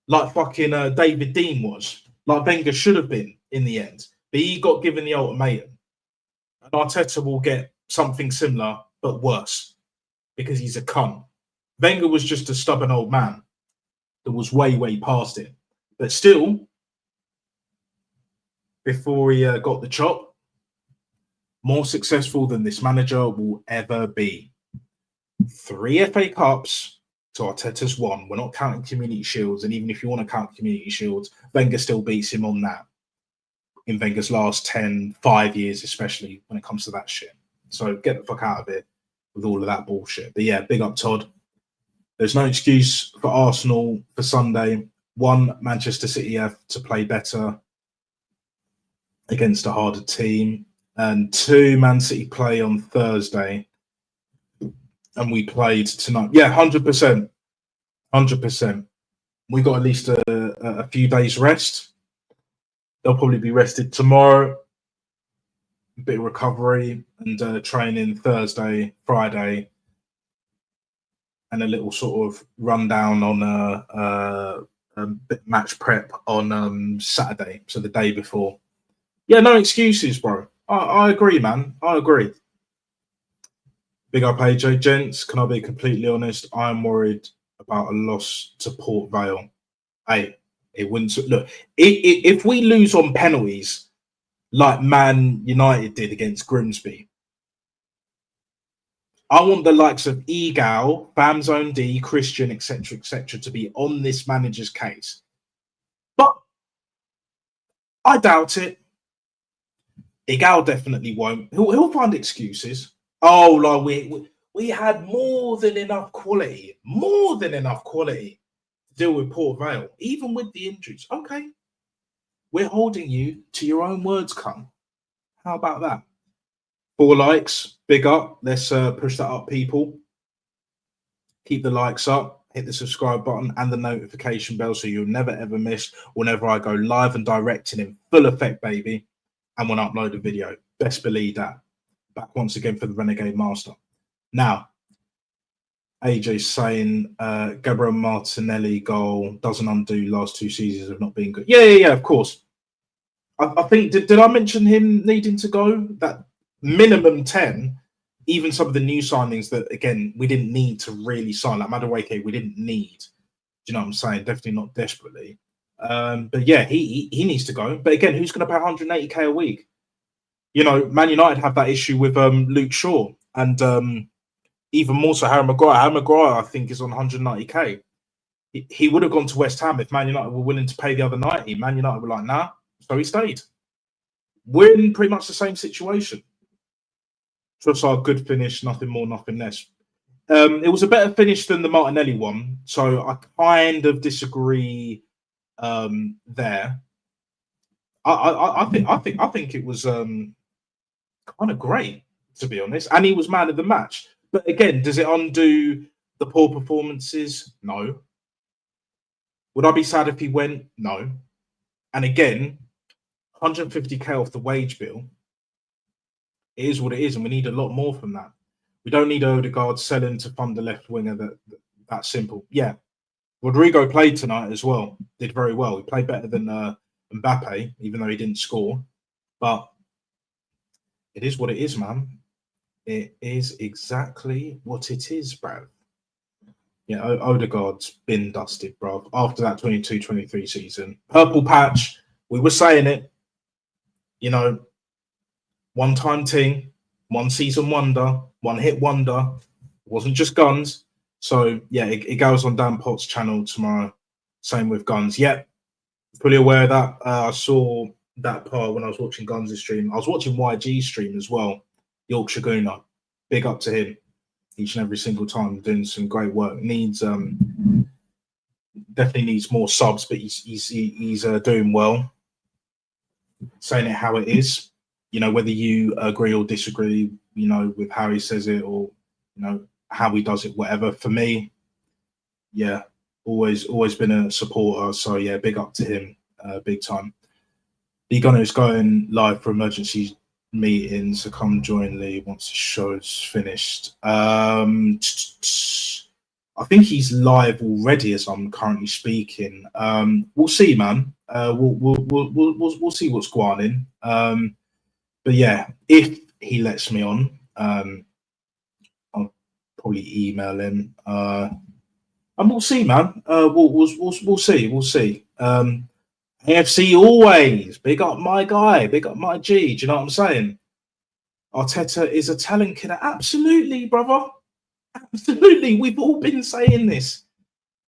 [SPEAKER 1] like fucking David Dean was, like Wenger should have been in the end. But he got given the ultimatum. And Arteta will get something similar, but worse, because he's a cunt. Wenger was just a stubborn old man that was way, way past it. But still, before he got the chop, more successful than this manager will ever be. 3 FA Cups to Arteta's 1. We're not counting Community Shields, and even if you want to count Community Shields, Wenger still beats him on that in Wenger's last 5 years, especially when it comes to that shit. So get the fuck out of it with all of that bullshit. But yeah, big up Todd. There's no excuse for Arsenal for Sunday. 1, Manchester City have to play better against a harder team. And 2, Man City play on Thursday. And we played tonight. Yeah, 100%. 100%. We got at least a few days rest. They'll probably be rested tomorrow. A bit of recovery and training Thursday, Friday, and a little sort of rundown on a bit match prep on Saturday, so the day before. Yeah, no excuses, bro. I agree, man. I agree. Big up, AJ. Gents, can I be completely honest? I'm worried about a loss to Port Vale. Hey, it wouldn't look. If we lose on penalties, like Man United did against Grimsby, I want the likes of Egal, Bamzone D, Christian, etc., to be on this manager's case. But I doubt it. Egal definitely won't. He'll find excuses. Oh, like we had more than enough quality to deal with Port Vale, even with the injuries. Okay. We're holding you to your own words, cunt. How about that? 4 likes, big up. Let's push that up, people. Keep the likes up, hit the subscribe button and the notification bell so you'll never ever miss whenever I go live and direct and in full effect, baby. And when I upload a video, best believe that. Back once again for the Renegade Master. Now, AJ's saying Gabriel Martinelli goal doesn't undo last 2 seasons of not being good. Yeah, of course. I think, did I mention him needing to go? That minimum 10, even some of the new signings that, again, we didn't need to really sign. Like Madueke, we didn't need. Do you know what I'm saying? Definitely not desperately. But yeah, he needs to go. But again, who's going to pay 180k a week? You know, Man United have that issue with Luke Shaw and even more so Harry Maguire. Harry Maguire, I think, is on 190k. He would have gone to West Ham if Man United were willing to pay the other 90. Man United were like, nah, so he stayed. We're in pretty much the same situation. Just our good finish, nothing more, nothing less. It was a better finish than the Martinelli one, so I kind of disagree there. I think it was kind of great, to be honest, and he was man of the match. But again, does it undo the poor performances? No. Would I be sad if he went? No. And again, 150k off the wage bill. It is what it is, and we need a lot more from that. We don't need Odegaard selling to fund the left winger. That's simple. Yeah, Rodrigo played tonight as well. Did very well. He played better than Mbappe, even though he didn't score. But it is what it is, man. It is exactly what it is, bro. Yeah, Odegaard's been dusted, bro. After that 22-23 season. Purple patch, we were saying it. You know, one-time thing, one season wonder, one hit wonder. It wasn't just Guns. So, yeah, it goes on Dan Potts' channel tomorrow. Same with Guns. Yep, fully aware of that. I saw that part when I was watching Guns' stream. I was watching YG's stream as well. Yorkshire Gooner. Big up to him. each and every single time, doing some great work. Needs definitely needs more subs, but he's doing well. Saying it how it is, whether you agree or disagree, with how he says it, or how he does it, whatever. For me, yeah, always been a supporter. So yeah, big up to him, big time. Lee is going live for emergency meetings, so come join Lee once the show's finished. I think he's live already as I'm currently speaking. We'll see, man. We'll see what's going on. But yeah, if he lets me on, I'll probably email him. And we'll see, man. We'll see. We'll see. AFC always big up my guy, big up my G. Do you know what I'm saying? Arteta is a talent killer. Absolutely, brother. Absolutely. We've all been saying this.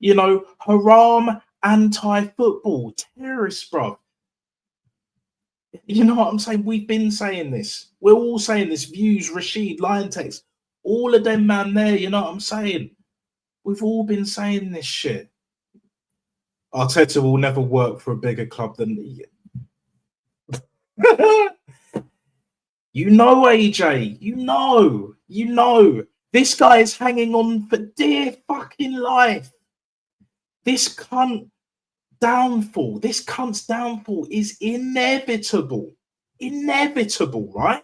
[SPEAKER 1] Haram, anti-football, terrorists, bro. You know what I'm saying? We've been saying this. We're all saying this. Views, Rashid, Lion Text, all of them, man, there. You know what I'm saying? We've all been saying this shit. Arteta will never work for a bigger club than the... AJ. You know. This guy is hanging on for dear fucking life. This cunt's downfall is inevitable. Inevitable, right?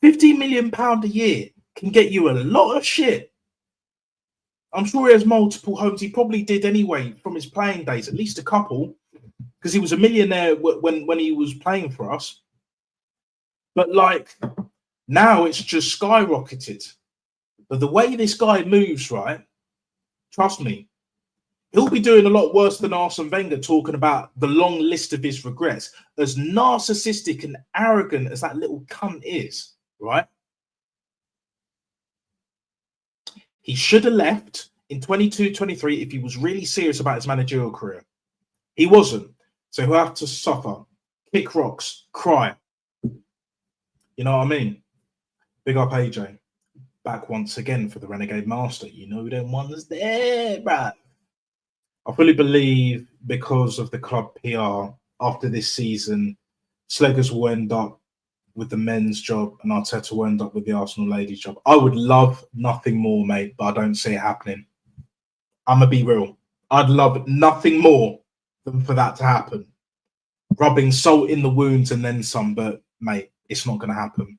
[SPEAKER 1] £50 million a year can get you a lot of shit. I'm sure he has multiple homes. He probably did anyway from his playing days, at least a couple, because he was a millionaire when he was playing for us. But now it's just skyrocketed. But the way this guy moves, right? Trust me, he'll be doing a lot worse than Arsene Wenger, talking about the long list of his regrets. As narcissistic and arrogant as that little cunt is, right? He should have left in 22-23 if he was really serious about his managerial career. He wasn't. So he'll have to suffer, kick rocks, cry. You know what I mean? Big up AJ. Back once again for the Renegade Master. You know them ones there, bruh. I fully believe because of the club PR after this season, Sleggers will end up with the men's job and Arteta will end up with the Arsenal ladies job. I would love nothing more, mate, but I don't see it happening. I'm going to be real. I'd love nothing more than for that to happen. Rubbing salt in the wounds and then some, but mate, it's not going to happen.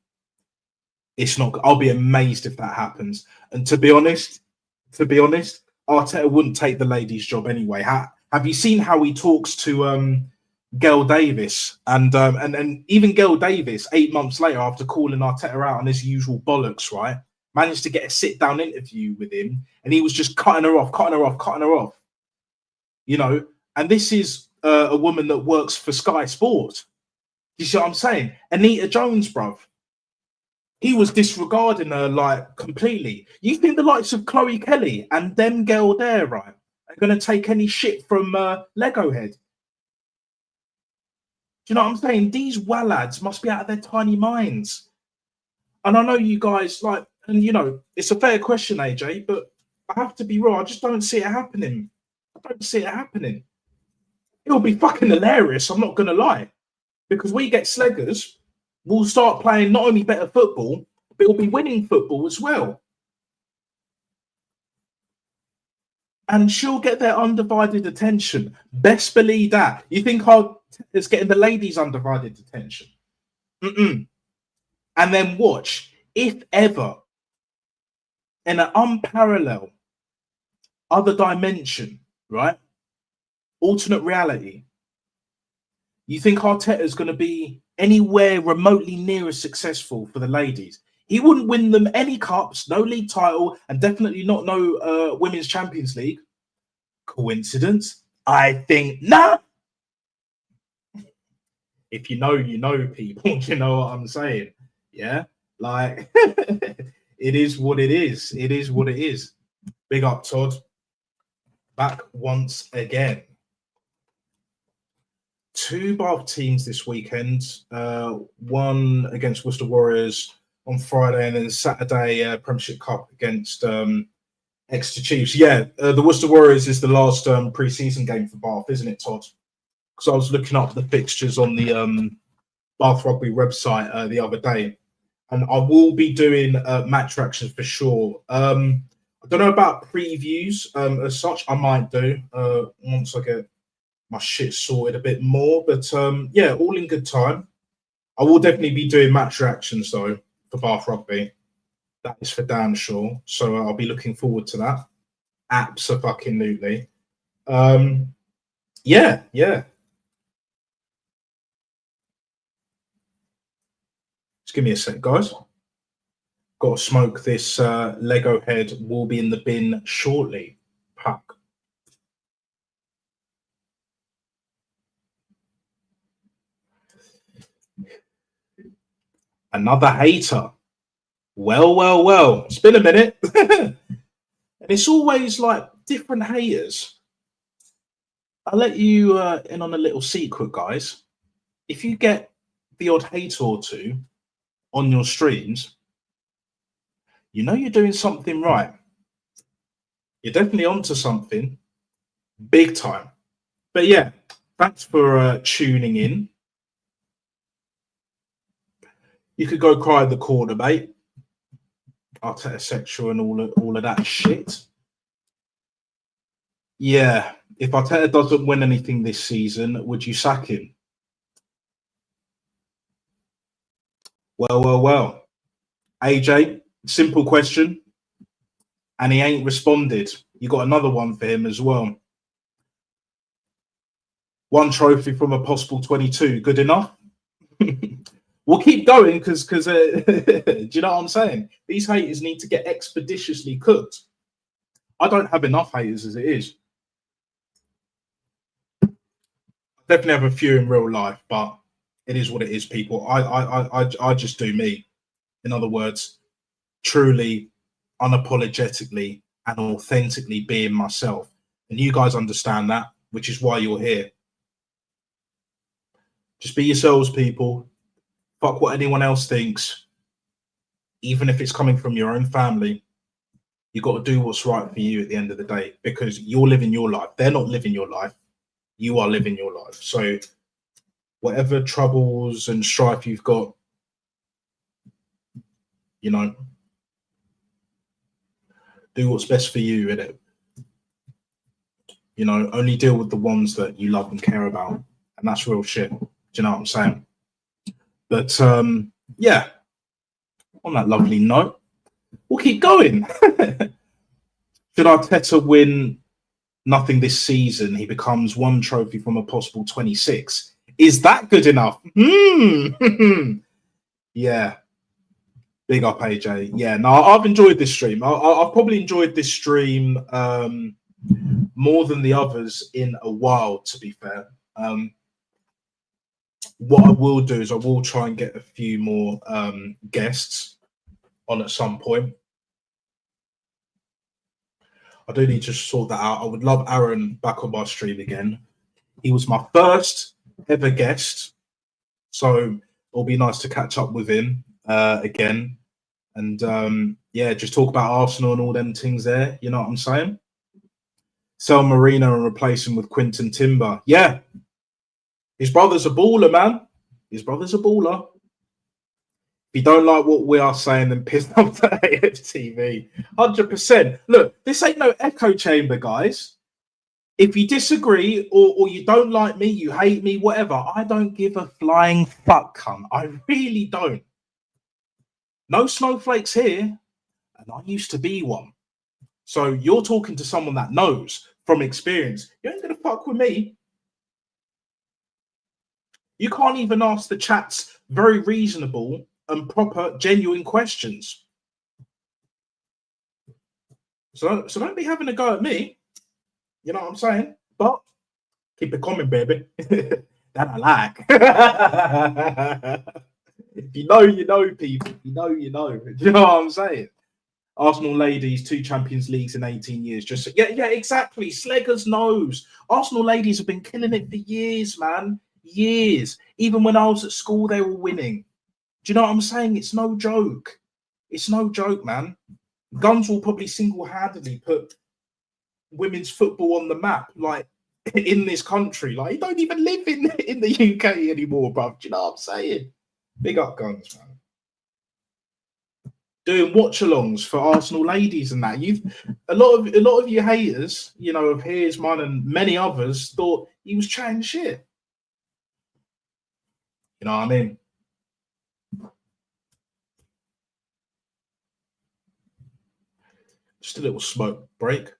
[SPEAKER 1] It's not. I'll be amazed if that happens. And to be honest, Arteta wouldn't take the ladies' job anyway. Have you seen how he talks to Gail Davis? And even Gail Davis, 8 months later, after calling Arteta out on his usual bollocks, right, managed to get a sit-down interview with him, and he was just cutting her off. And this is a woman that works for Sky Sports. You see what I'm saying? Anita Jones, bruv. He was disregarding her completely. You think the likes of Chloe Kelly and them girl there, right, are going to take any shit from Lego Head? Do you know what I'm saying? These wallads must be out of their tiny minds. And I know you guys it's a fair question, AJ, but I have to be real. I just don't see it happening. It'll be fucking hilarious. I'm not going to lie. Because we get Sleggers, we'll start playing not only better football, but we'll be winning football as well. And she'll get their undivided attention. Best believe that. You think it's getting the ladies' undivided attention? And then watch, if ever, in an unparalleled other dimension, right? Alternate reality. You think Arteta is going to be anywhere remotely near as successful for the ladies? He wouldn't win them any cups, no league title, and definitely not no Women's Champions League. Coincidence? I think not. If you know people. You know what I'm saying? Yeah? It is what it is. It is what it is. Big up, Todd. Back once again. 2 Bath teams this weekend. One against Worcester Warriors, on Friday, and then Saturday Premiership Cup against Exeter Chiefs. Yeah, the Worcester Warriors is the last pre-season game for Bath, isn't it, Todd? Because I was looking up the fixtures on the Bath Rugby website the other day, and I will be doing match reactions for sure. I don't know about previews as such. I might do once I get my shit sorted a bit more. But yeah, all in good time. I will definitely be doing match reactions though for Bath Rugby. That is for damn sure. So I'll be looking forward to that. Absolutely. Yeah. Just give me a sec, guys. Got to smoke this Lego head. Will be in the bin shortly. Pack. Another hater. Well. It's been a minute. And it's always like different haters. I'll let you in on a little secret, guys. If you get the odd hater or two on your streams, you know you're doing something right. You're definitely onto something big time. But yeah, thanks for tuning in. You could go cry in the corner, mate. Arteta sexual and all of that shit. Yeah, if Arteta doesn't win anything this season, would you sack him? Well. AJ, simple question. And he ain't responded. You got another one for him as well. One trophy from a possible 22. Good enough? We'll keep going because do you know what I'm saying? These haters need to get expeditiously cooked. I don't have enough haters as it is. Definitely have a few in real life, but it is what it is, people. I just do me. In other words, truly, unapologetically, and authentically being myself. And you guys understand that, which is why you're here. Just be yourselves, people. Fuck what anyone else thinks. Even if it's coming from your own family, you got to do what's right for you at the end of the day, because you're living your life. They're not living your life. You are living your life. So whatever troubles and strife you've got, you know, do what's best for you, innit? You know, only deal with the ones that you love and care about. And that's real shit. Do you know what I'm saying? But yeah, on that lovely note, we'll keep going. Should Arteta win nothing this season, he becomes one trophy from a possible 26. Is that good enough? Yeah. Big up, AJ. Yeah, no, I've enjoyed this stream. I've probably enjoyed this stream more than the others in a while, to be fair. What I will do is I will try and get a few more guests on at some point. I do need to sort that out. I would love Aaron back on my stream again. He was my first ever guest, so it'll be nice to catch up with him again. And yeah, just talk about Arsenal and all them things there. You know what I'm saying? Sell Marino and replace him with Quinton Timber. Yeah. His brother's a baller, man. His brother's a baller. If you don't like what we are saying, then piss off the AFTV. 100%. Look, this ain't no echo chamber, guys. If you disagree or you don't like me, you hate me, whatever, I don't give a flying fuck, cunt. I really don't. No snowflakes here, and I used to be one. So you're talking to someone that knows from experience. You ain't gonna fuck with me. You can't even ask the chats very reasonable and proper, genuine questions. So don't be having a go at me. You know what I'm saying? But keep it coming, baby. That I like. If you know, you know, people. If you know, you know. Do you know what I'm saying? Arsenal ladies, 2 Champions Leagues in 18 years. Just yeah, exactly. Sleggers knows. Arsenal ladies have been killing it for years, man. Years. Even when I was at school, they were winning. Do you know what I'm saying? It's no joke. It's no joke, man. Guns will probably single-handedly put women's football on the map, like in this country. Like, you don't even live in the UK anymore, bruv. Do you know what I'm saying? Big up Guns, man. Doing watch-alongs for Arsenal ladies and that. A lot of you haters, you know, of his, mine, and many others thought he was chatting shit. You know what I mean? Just a little smoke break.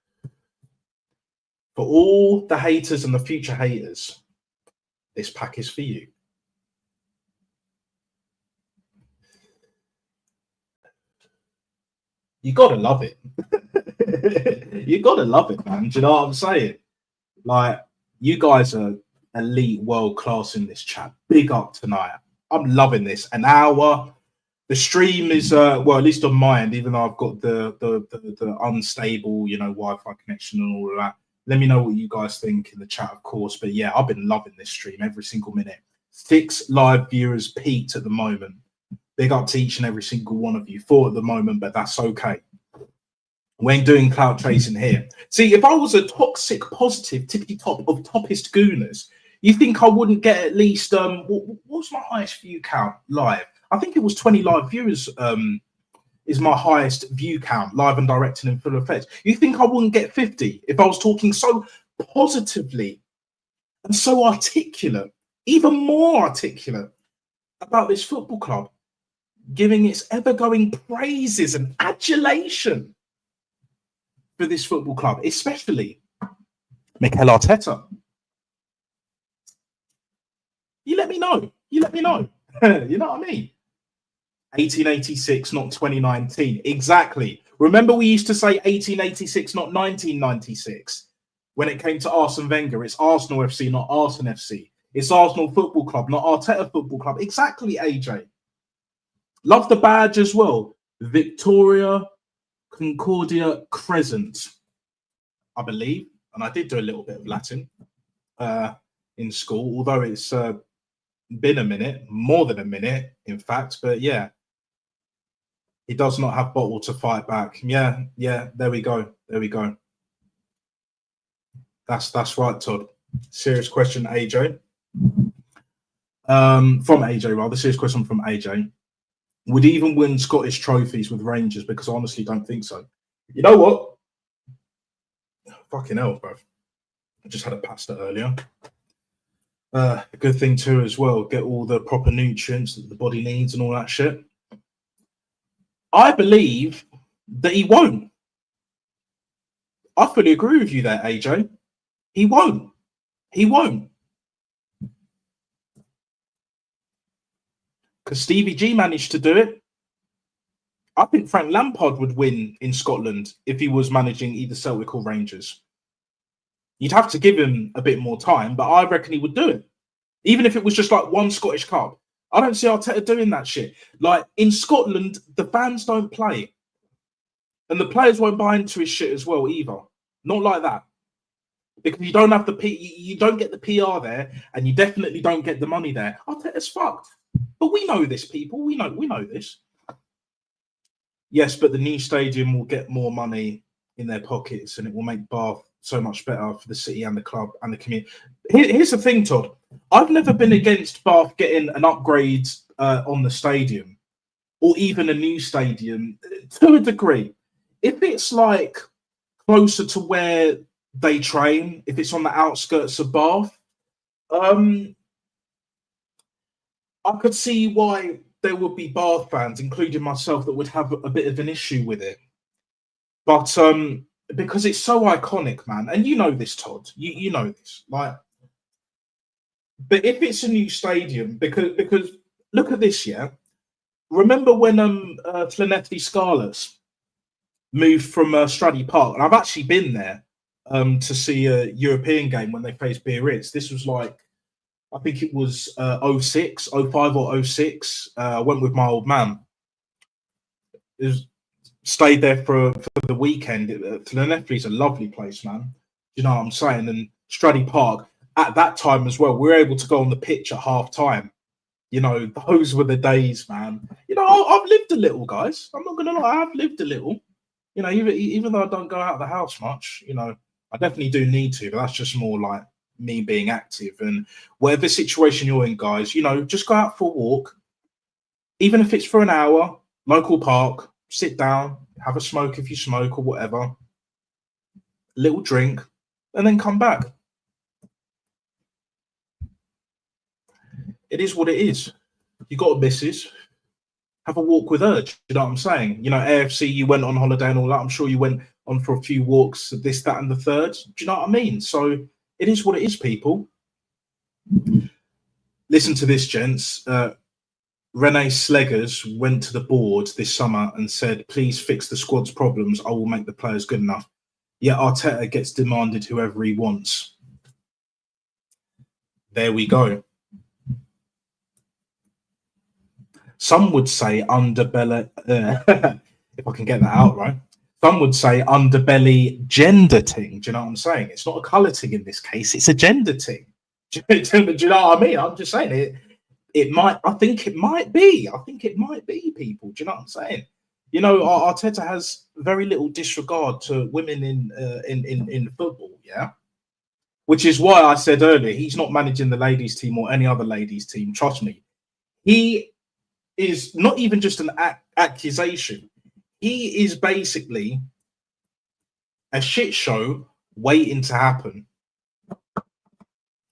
[SPEAKER 1] For all the haters and the future haters, this pack is for you. You gotta love it. You gotta love it, man. Do you know what I'm saying? Like, you guys are elite, world class in this chat. Big up tonight. I'm loving this. An hour. The stream is well, at least on mine, even though I've got the unstable, you know, Wi-Fi connection and all of that. Let me know what you guys think in the chat, of course. But yeah, I've been loving this stream every single minute. 6 live viewers peaked at the moment. Big up to each and every single one of you. 4 at the moment, but that's okay. We ain't doing cloud chasing here. See, if I was a toxic, positive, tippy top of toppest gooners, you think I wouldn't get at least what's my highest view count live? I think it was 20 live viewers is my highest view count, live and direct and in full effect. You think I wouldn't get 50 if I was talking so positively and so articulate, even more articulate about this football club, giving its ever-going praises and adulation for this football club, especially Mikel Arteta? You let me know. You let me know. You know what I mean? 1886, not 2019. Exactly. Remember, we used to say 1886, not 1996. When it came to Arsene Wenger, it's Arsenal FC, not Arsenal FC. It's Arsenal Football Club, not Arteta Football Club. Exactly, AJ. Love the badge as well. Victoria Concordia Crescent, I believe. And I did do a little bit of Latin in school, although it's been a minute, more than a minute, in fact. But yeah, he does not have bottle to fight back. Yeah, there we go. There we go. That's right, Todd. Serious question, AJ. From AJ, rather. Serious question from AJ. Would he even win Scottish trophies with Rangers? Because I honestly don't think so. You know what? Fucking hell, bro. I just had a pasta earlier. A good thing too as well. Get all the proper nutrients that the body needs and all that shit. I believe that he won't. I fully agree with you there, AJ. He won't. He won't. Because Stevie G managed to do it. I think Frank Lampard would win in Scotland if he was managing either Celtic or Rangers. You'd have to give him a bit more time, but I reckon he would do it. Even if it was just like one Scottish Cup. I don't see Arteta doing that shit. Like, in Scotland, the fans don't play. And the players won't buy into his shit as well either. Not like that. Because you don't have you don't get the PR there, and you definitely don't get the money there. Arteta's fucked. But we know this, people. We know this. Yes, but the new stadium will get more money in their pockets, and it will make Bath so much better for the city and the club and the community. Here's the thing, Todd. I've never been against Bath getting an upgrade on the stadium, or even a new stadium, to a degree. If it's like closer to where they train, if it's on the outskirts of Bath, I could see why there would be Bath fans, including myself, that would have a bit of an issue with it. But because it's so iconic, man, and you know this, Todd, you know this, like. But if it's a new stadium, because look at this, yeah. Remember when Llanelli Scarlets moved from Stradey Park, and I've actually been there to see a European game when they faced Biarritz. This was like, I think it was 06, 05 or 06. I went with my old man. Stayed there for the weekend. Llanelli's a lovely place, man. You know what I'm saying? And Stradey Park, at that time as well, we were able to go on the pitch at half time You know, those were the days, man. You know, I've lived a little, guys. I'm not gonna lie, I've lived a little. You know, even though I don't go out of the house much, you know, I definitely do need to, but that's just more like me being active. And whatever situation you're in, guys, you know, just go out for a walk, even if it's for an hour, local park, sit down, have a smoke if you smoke or whatever, little drink, and then come back. It is what it is. You got a missus, have a walk with her. Do you know what I'm saying? You know, AFC, you went on holiday and all that. I'm sure you went on for a few walks, this, that, and the third. Do you know what I mean? So it is what it is, people. Listen to this, gents. Renee Sleggers went to the board this summer and said, please fix the squad's problems. I will make the players good enough. Yet Arteta gets demanded whoever he wants. There we go. Some would say underbelly, if I can get that out right. Some would say underbelly gender ting. Do you know what I'm saying? It's not a colour ting in this case. It's a gender ting. Do you know what I mean? I'm just saying it. It might. I think it might be. I think it might be, people. Do you know what I'm saying? You know, Arteta has very little disregard to women in football. Yeah, which is why I said earlier he's not managing the ladies' team or any other ladies' team. Trust me, he is not even just an accusation. He is basically a shit show waiting to happen.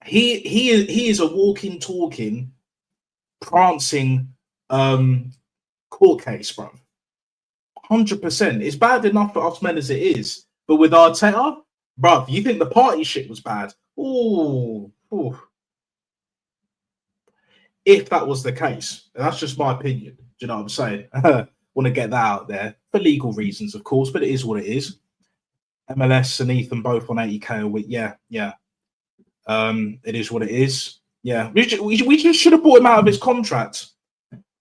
[SPEAKER 1] He is a walking, talking, prancing court case, bro. 100%. It's bad enough for us men as it is, but with Arteta, bro, you think the party shit was bad? Oh, if that was the case, that's just my opinion. Do you know what I'm saying? Want to get that out there for legal reasons, of course, but it is what it is. MLS and Ethan both on 80k a week. Yeah. It is what it is. Yeah, we just should have bought him out of his contract.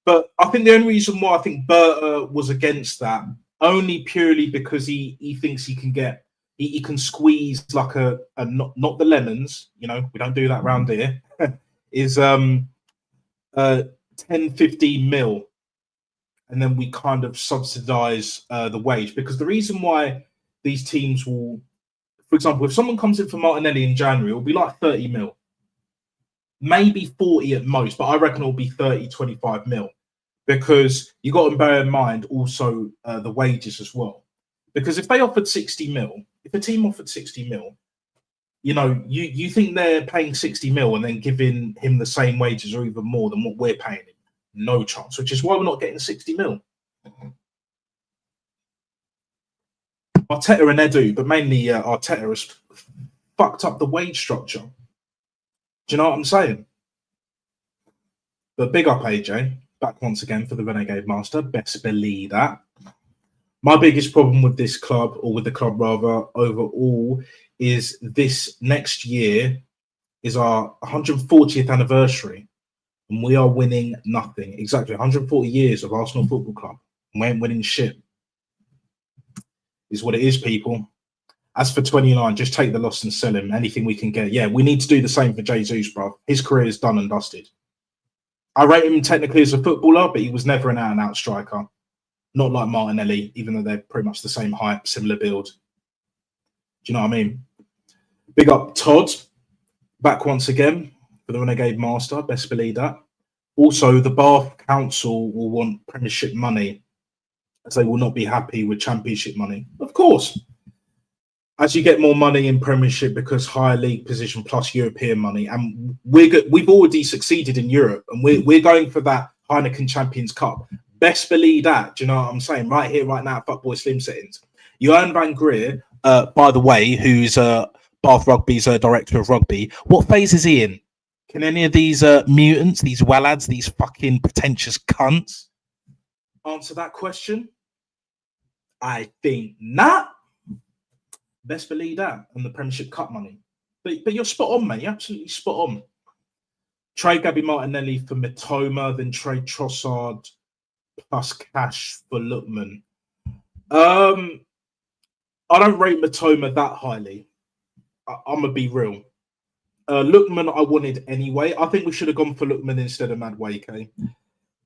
[SPEAKER 1] But I think the only reason why I think Berta was against that only purely because he thinks he can get he can squeeze like a not the lemons, you know, we don't do that round here. Is 10-15 mil, and then we kind of subsidize the wage, because the reason why these teams will, for example, if someone comes in for Martinelli in January, it'll be like 30 mil, maybe 40 at most, but I reckon it'll be 30-25 mil, because you got to bear in mind also the wages as well. Because if they offered 60 mil, if a team offered 60 mil, you know, you think they're paying 60 mil and then giving him the same wages or even more than what we're paying him? No chance, which is why we're not getting 60 mil. Arteta and Edu, but mainly Arteta has fucked up the wage structure. Do you know what I'm saying? But big up AJ, back once again for the Renegade Master. Best believe that. My biggest problem with this club, or with the club rather, overall, is this next year is our 140th anniversary, and we are winning nothing. Exactly 140 years of Arsenal Football Club, and we ain't winning shit. Is what it is, people. As for 29, just take the loss and sell him. Anything we can get. Yeah, we need to do the same for Jesus, bro. His career is done and dusted. I rate him technically as a footballer, but he was never an out-and-out striker. Not like Martinelli, even though they're pretty much the same height, similar build. Do you know what I mean? Big up Todd, back once again for the Renegade Master. Best believe that. Also, the Bath Council will want Premiership money, as they will not be happy with Championship money. Of course. As you get more money in Premiership because higher league position plus European money, and we've already succeeded in Europe, and we're going for that Heineken Champions Cup. Best believe that. Do you know what I'm saying? Right here, right now, Fuckboy Slim settings. Johan van Greer, by the way, who's Bath Rugby's director of rugby, what phase is he in? Can any of these mutants, these wallads, these fucking pretentious cunts answer that question? I think not. Best believe that, and the Premiership Cup money. But you're spot on, mate. You're absolutely spot on. Trade Gabby Martinelli for Mitoma, then trade Trossard plus cash for Lookman. I don't rate Mitoma that highly. I'm gonna be real. Lookman, I wanted anyway. I think we should have gone for Lookman instead of Madueke.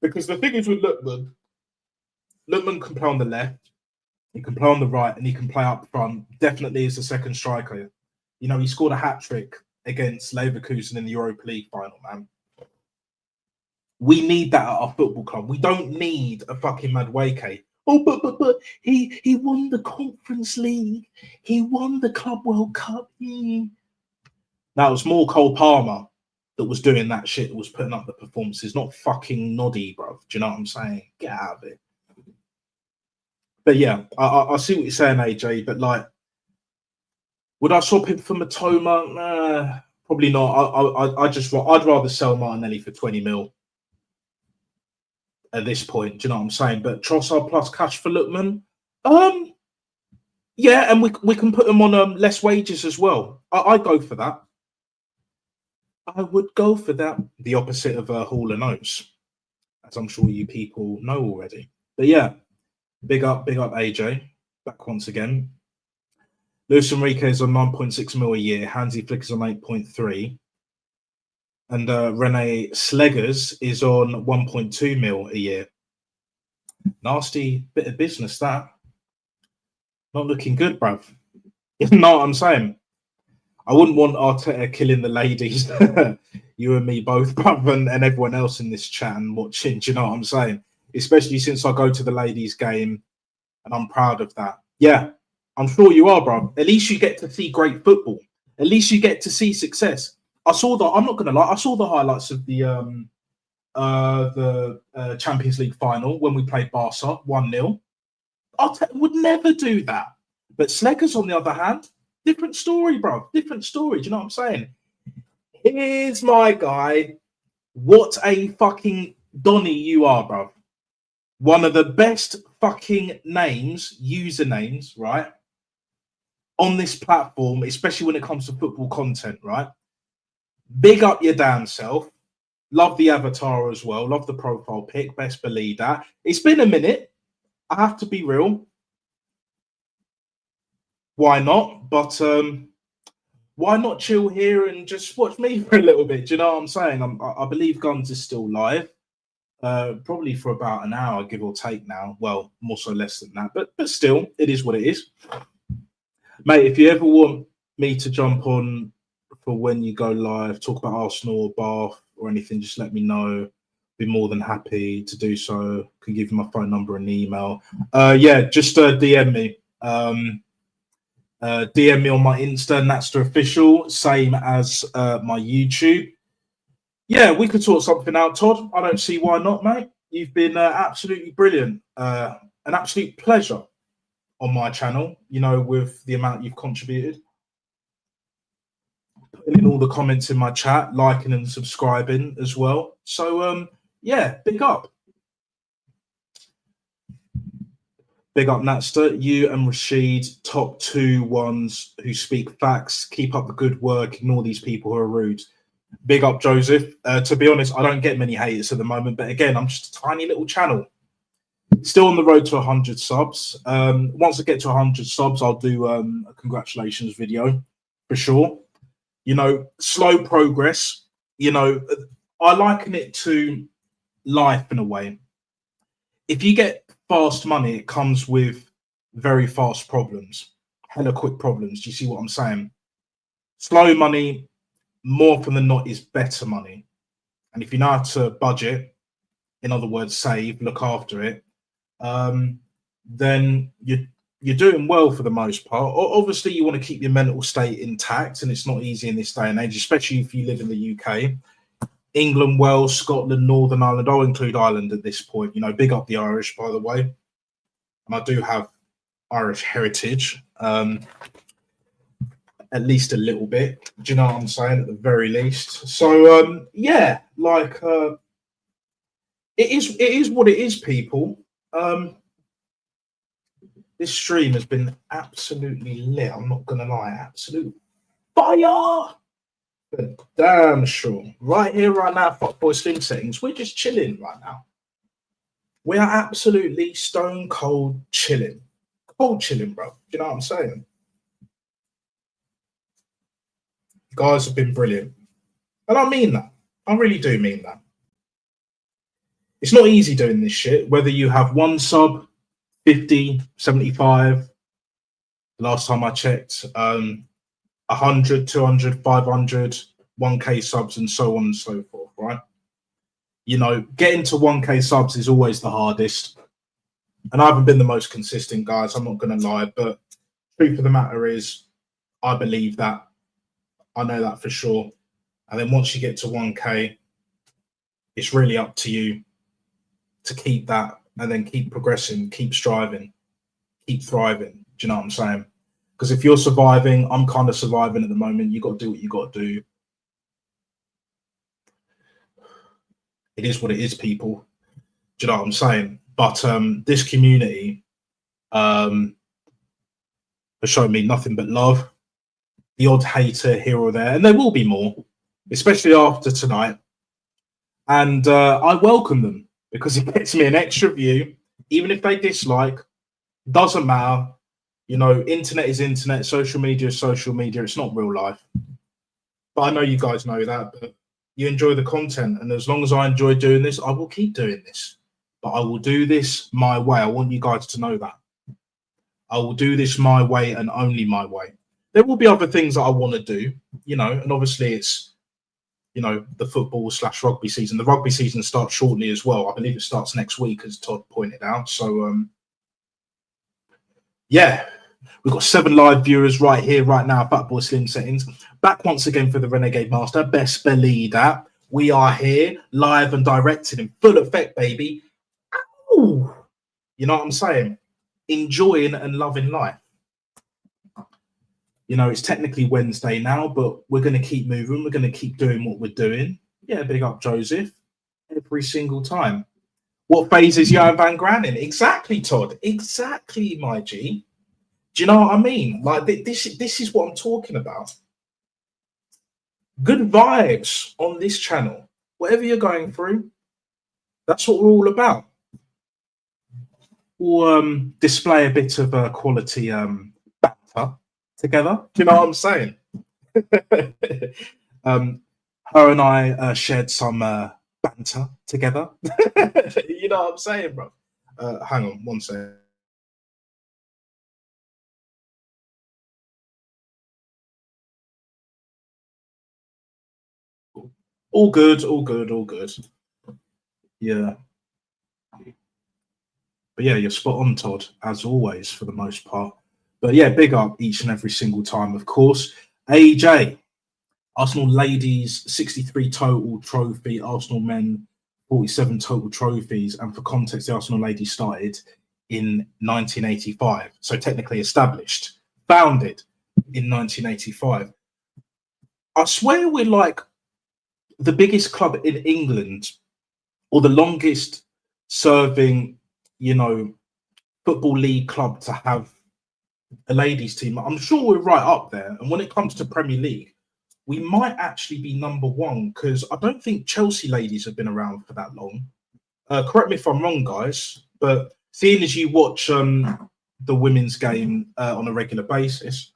[SPEAKER 1] Because the thing is with Lookman can play on the left, he can play on the right, and he can play up front. Definitely as a second striker. You know, he scored a hat trick against Leverkusen in the Europa League final, man. We need that at our football club. We don't need a fucking Madueke. Oh, but he won the Conference League. He won the Club World Cup. That was more Cole Palmer that was doing that shit, that was putting up the performances, not fucking Noddy, bro. Do you know what I'm saying? Get out of it. But yeah, I see what you're saying, AJ. But like, would I swap him for Matoma? Probably not. I'd rather sell Martinelli for 20 mil at this point. Do you know what I'm saying? But Trossard plus cash for Lookman. Yeah, and we can put him on less wages as well. I'd go for that. I would go for that. The opposite of Hall and Oates, as I'm sure you people know already. But yeah, big up AJ. Back once again. Luis Enrique is on 9.6 mil a year. Hansi Flick is on 8.3. And Rene Sleggers is on 1.2 mil a year. Nasty bit of business, that. Not looking good, bruv. You know what I'm saying? I wouldn't want Arteta killing the ladies, you and me both, bruv, and everyone else in this chat and watching. Do you know what I'm saying? Especially since I go to the ladies' game, and I'm proud of that. Yeah, I'm sure you are, bruv. At least you get to see great football. At least you get to see success. I'm not gonna lie. I saw the highlights of the Champions League final when we played Barca 1-0. Arteta would never do that. But Sleggers, on the other hand, different story, bro. Different story. Do you know what I'm saying? Here's my guy. What a fucking Donny you are, bro. One of the best fucking usernames, right? On this platform, especially when it comes to football content, right? Big up your damn self. Love the avatar as well. Love the profile pic. Best believe that. It's been a minute. I have to be real. Why not? But why not chill here and just watch me for a little bit? Do you know what I'm saying? I believe Guns is still live. Probably for about an hour, give or take now. Well, more so less than that. But still, it is what it is. Mate, if you ever want me to jump on for when you go live, talk about Arsenal or Bath or anything, just let me know. Be more than happy to do so. Can give you my phone number and email. Yeah, just DM me. DM me on my Insta, Natster Official, same as my YouTube. Yeah, we could sort something out, Todd. I don't see why not, mate. You've been absolutely brilliant. An absolute pleasure on my channel, you know, with the amount you've contributed. Putting in all the comments in my chat, liking and subscribing as well. So, yeah, big up. Big up, Natster. You and Rashid, top 2 ones who speak facts. Keep up the good work. Ignore these people who are rude. Big up, Joseph. To be honest, I don't get many haters at the moment. But again, I'm just a tiny little channel. Still on the road to 100 subs. Once I get to 100 subs, I'll do a congratulations video for sure. You know, slow progress. You know, I liken it to life in a way. If you get fast money, it comes with very fast problems, hella quick problems. Do you see what I'm saying? Slow money, more often than not, is better money. And if you know how to budget, in other words, save, look after it, then you're doing well for the most part. Obviously, you want to keep your mental state intact, and it's not easy in this day and age, especially if you live in the UK. England, Wales, Scotland, Northern Ireland. I'll include Ireland at this point. You know, big up the Irish, by the way. And I do have Irish heritage, at least a little bit. Do you know what I'm saying? At the very least. So, yeah, like, it is what it is, people. This stream has been absolutely lit. I'm not going to lie. Absolute fire. But damn sure. Right here, right now, Fuckboy Slim Settings, we're just chilling right now. We are absolutely stone cold chilling. Cold chilling, bro. Do you know what I'm saying? You guys have been brilliant. And I mean that. I really do mean that. It's not easy doing this shit, whether you have one sub, 50, 75, the last time I checked, 100, 200, 500, 1K subs, and so on and so forth, right? You know, getting to 1K subs is always the hardest. And I haven't been the most consistent, guys. I'm not going to lie. But truth of the matter is, I believe that. I know that for sure. And then once you get to 1K, it's really up to you to keep that and then keep progressing, keep striving, keep thriving. Do you know what I'm saying? Because if you're surviving, I'm kind of surviving at the moment. You got to do what you got to do. It is what it is, people. Do you know what I'm saying? But this community has shown me nothing but love. The odd hater here or there, and there will be more, especially after tonight. And I welcome them because it gets me an extra view, even if they dislike. Doesn't matter. You know, internet is internet, social media is social media. It's not real life. But I know you guys know that, but you enjoy the content. And as long as I enjoy doing this, I will keep doing this. But I will do this my way. I want you guys to know that. I will do this my way and only my way. There will be other things that I want to do, you know, and obviously it's, you know, the football/rugby season. The rugby season starts shortly as well. I believe it starts next week, as Todd pointed out. So, yeah, we've got 7 live viewers right here, right now. Fatboy Slim Settings. Back once again for the Renegade Master. Best believe that. We are here, live and directed in full effect, baby. Ooh. You know what I'm saying? Enjoying and loving life. You know, it's technically Wednesday now, but we're going to keep moving. We're going to keep doing what we're doing. Yeah, big up Joseph. Every single time. What phase is Johan van Gran in? Exactly, Todd. Exactly, my G. Do you know what I mean? Like, this is what I'm talking about. Good vibes on this channel. Whatever you're going through, that's what we're all about. We'll display a bit of quality banter together. Do you know what I'm saying? Her and I shared some banter together. You know what I'm saying, bro? Hang on one second. All good, all good, all good. Yeah. But yeah, you're spot on, Todd, as always, for the most part. But yeah, big up each and every single time, of course. AJ, Arsenal ladies, 63 total trophy. Arsenal men, 47 total trophies. And for context, the Arsenal ladies started in 1985. So technically established, founded in 1985. I swear we're like the biggest club in England, or the longest serving, you know, football league club to have a ladies team. I'm sure we're right up there. And when it comes to Premier League, we might actually be number 1, because I don't think Chelsea ladies have been around for that long. Correct me if I'm wrong, guys, but seeing as you watch the women's game on a regular basis,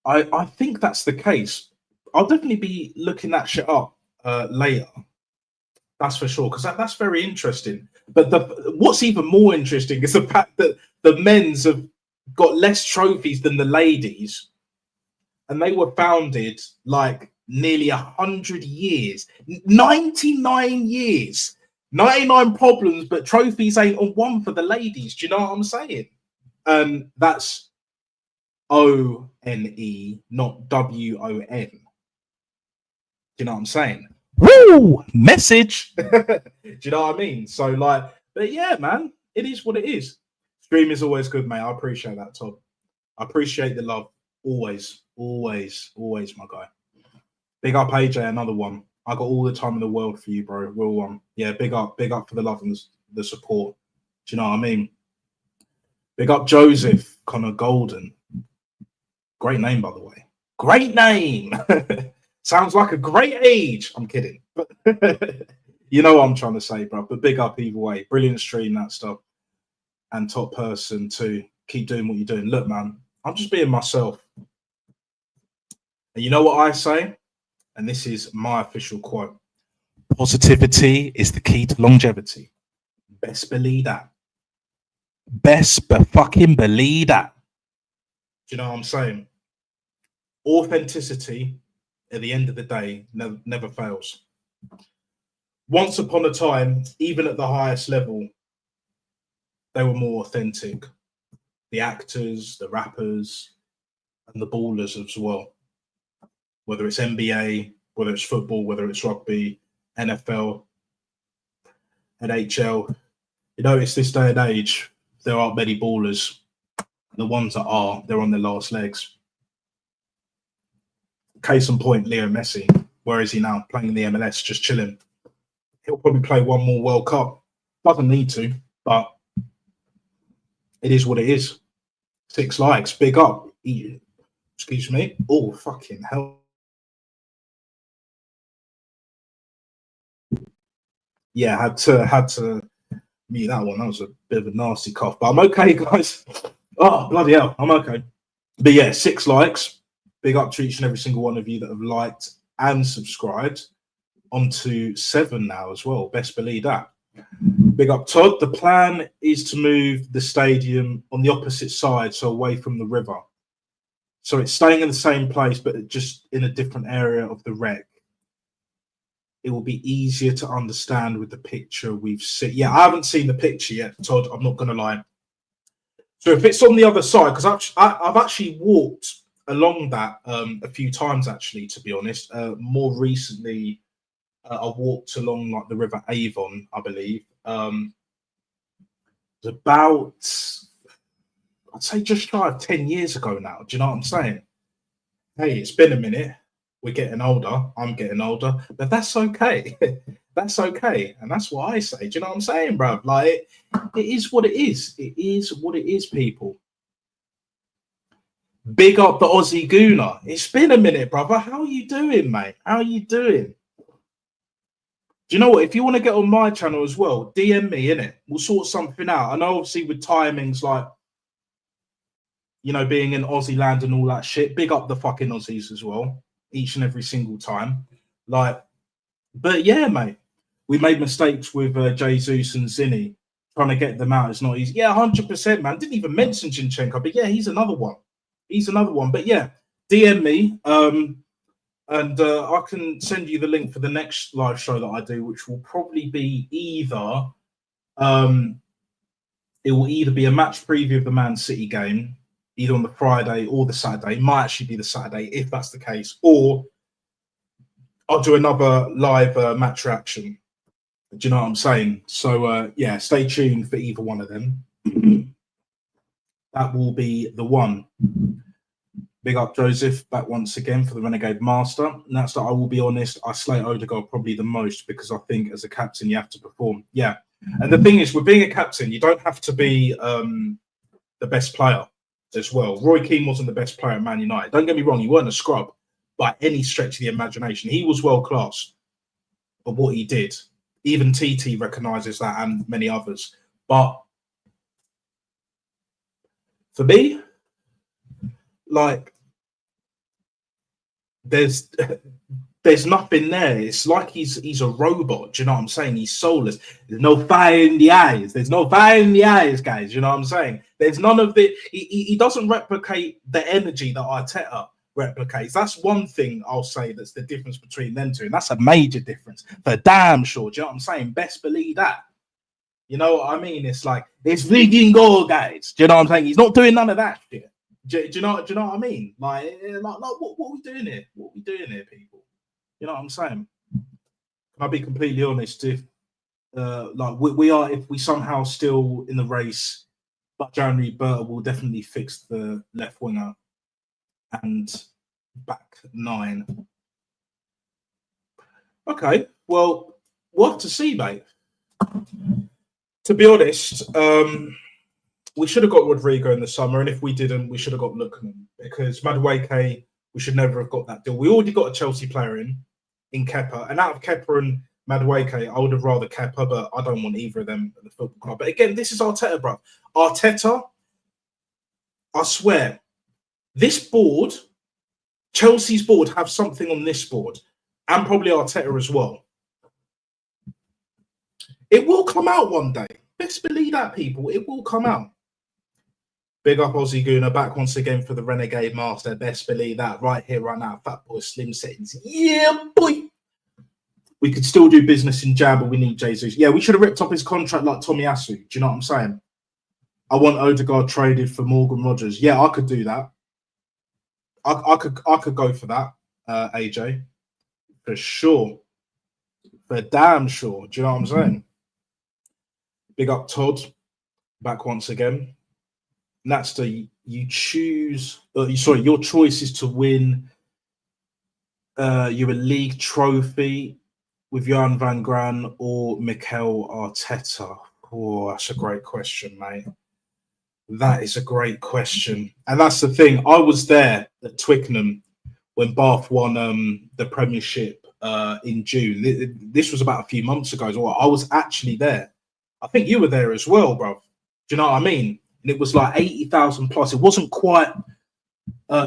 [SPEAKER 1] I think that's the case. I'll definitely be looking that shit up later. That's for sure, because that's very interesting. But what's even more interesting is the fact that the men's have got less trophies than the ladies, and they were founded like nearly 100 years, 99 years, 99 problems, but trophies ain't on one for the ladies. Do you know what I'm saying? That's ONE, not WON. Do you know what I'm saying? Woo! Message. Do you know what I mean? So, like, but yeah, man, it is what it is. Stream is always good, mate. I appreciate that, Todd. I appreciate the love. Always, always, always, my guy. Big up, AJ, another one. I got all the time in the world for you, bro. Real one. Yeah, big up for the love and the support. Do you know what I mean? Big up Joseph Connor Golden. Great name, by the way. Great name. Sounds like a great age. I'm kidding. But you know what I'm trying to say, bro. But big up either way. Brilliant stream, that stuff. And top person too. keep doing what you're doing. Look, man, I'm just being myself. And you know what I say? And this is my official quote. Positivity is the key to longevity. Best believe that. Best fucking believe that. Do you know what I'm saying? Authenticity, at the end of the day, never fails. Once upon a time, even at the highest level, they were more authentic. The actors, the rappers, and the ballers as well. Whether it's NBA, whether it's football, whether it's rugby, NFL, NHL. You know, it's this day and age, there aren't many ballers. The ones that are, they're on their last legs. Case in point, Leo Messi. Where is he now? Playing in the MLS, just chilling. He'll probably play one more World Cup. Doesn't need to, but it is what it is. 6 likes, big up. Excuse me. Oh, fucking hell. Yeah, had to mute that one. That was a bit of a nasty cough, but I'm okay, guys. Oh, bloody hell, I'm okay. But yeah, 6 likes. Big up to each and every single one of you that have liked and subscribed. On to 7 now as well. Best believe that. Big up, Todd. The plan is to move the stadium on the opposite side, so away from the river. So it's staying in the same place, but just in a different area of the wreck. It will be easier to understand with the picture we've seen. Yeah, I haven't seen the picture yet, Todd. I'm not going to lie. So if it's on the other side, because I've actually walked along that a few times, actually, to be honest. More recently, I walked along like the River Avon, I believe. It was about, I'd say, just shy of 10 years ago now. Do you know what I'm saying? Hey, it's been a minute. We're getting older. I'm getting older, but that's okay. That's okay, and that's what I say. Do you know what I'm saying, bro? Like, it is what it is. It is what it is, people. Big up the Aussie Gooner. It's been a minute, brother. How are you doing, mate? How are you doing? Do you know what? If you want to get on my channel as well, DM me, innit? We'll sort something out. I know, obviously, with timings, like, you know, being in Aussie land and all that shit. Big up the fucking Aussies as well, each and every single time. Like, but yeah, mate, we made mistakes with Jesus and Zinni. Trying to get them out is not easy. Yeah, 100%, man. Didn't even mention Zinchenko, but yeah, he's another one. He's another one. But yeah, DM me. And I can send you the link for the next live show that I do, which will probably be either it will either be a match preview of the Man City game, either on the Friday or the Saturday. It might actually be the Saturday if that's the case, or I'll do another live match reaction. Do you know what I'm saying? So yeah, stay tuned for either one of them. That will be the one. Big up Joseph back once again for the Renegade Master. And that's that. I will be honest, I slate Odegaard probably the most because I think as a captain you have to perform. Yeah. And the thing is, with being a captain, you don't have to be the best player as well. Roy Keane wasn't the best player at Man United. Don't get me wrong, he weren't a scrub by any stretch of the imagination. He was world class for what he did. Even TT recognises that and many others. But for me, like, there's nothing there. It's like he's a robot. Do you know what I'm saying? He's soulless. There's no fire in the eyes. There's no fire in the eyes, guys. Do you know what I'm saying? There's none of the. He doesn't replicate the energy that Arteta replicates. That's one thing I'll say that's the difference between them two, and that's a major difference for damn sure. Do you know what I'm saying? Best believe that. You know what I mean? It's like it's freaking goal, guys. Do you know what I'm saying? He's not doing none of that shit. Do you know what I mean? Like what are we doing here? What are we doing here, people? You know what I'm saying? Can I be completely honest? If like we are, if we somehow still in the race, but January Berta will definitely fix the left winger and back 9. Okay, well, we'll have to see, mate. To be honest, we should have got Rodrigo in the summer, and if we didn't, we should have got Lookman because Madueke, we should never have got that deal. We already got a Chelsea player in Kepa, and out of Kepa and Madueke, I would have rather Kepa, but I don't want either of them at the football club. But again, this is Arteta, bro. Arteta I swear, this board, Chelsea's board, have something on this board, and probably Arteta as well. It will come out one day. Best believe that, people. It will come out. Big up Aussie Gooner, back once again for the Renegade Master. Best believe that. Right here, right now. Fat Boy Slim Settings. Yeah, boy. We could still do business in Jam, but we need Jesus. Yeah, we should have ripped up his contract like Tomiyasu. Do you know what I'm saying? I want Odegaard traded for Morgan Rogers. Yeah, I could do that. I could go for that, AJ. For sure. For damn sure. Do you know what I'm saying? Big up Todd. Back once again. And that's you choose. Your choice is to win your league trophy with Jan van Gran or Mikel Arteta. Oh, that's a great question, mate. That is a great question. And that's the thing. I was there at Twickenham when Bath won the Premiership in June. This was about a few months ago as well. I was actually there. I think you were there as well, bro. Do you know what I mean? And it was like 80,000 plus. It wasn't quite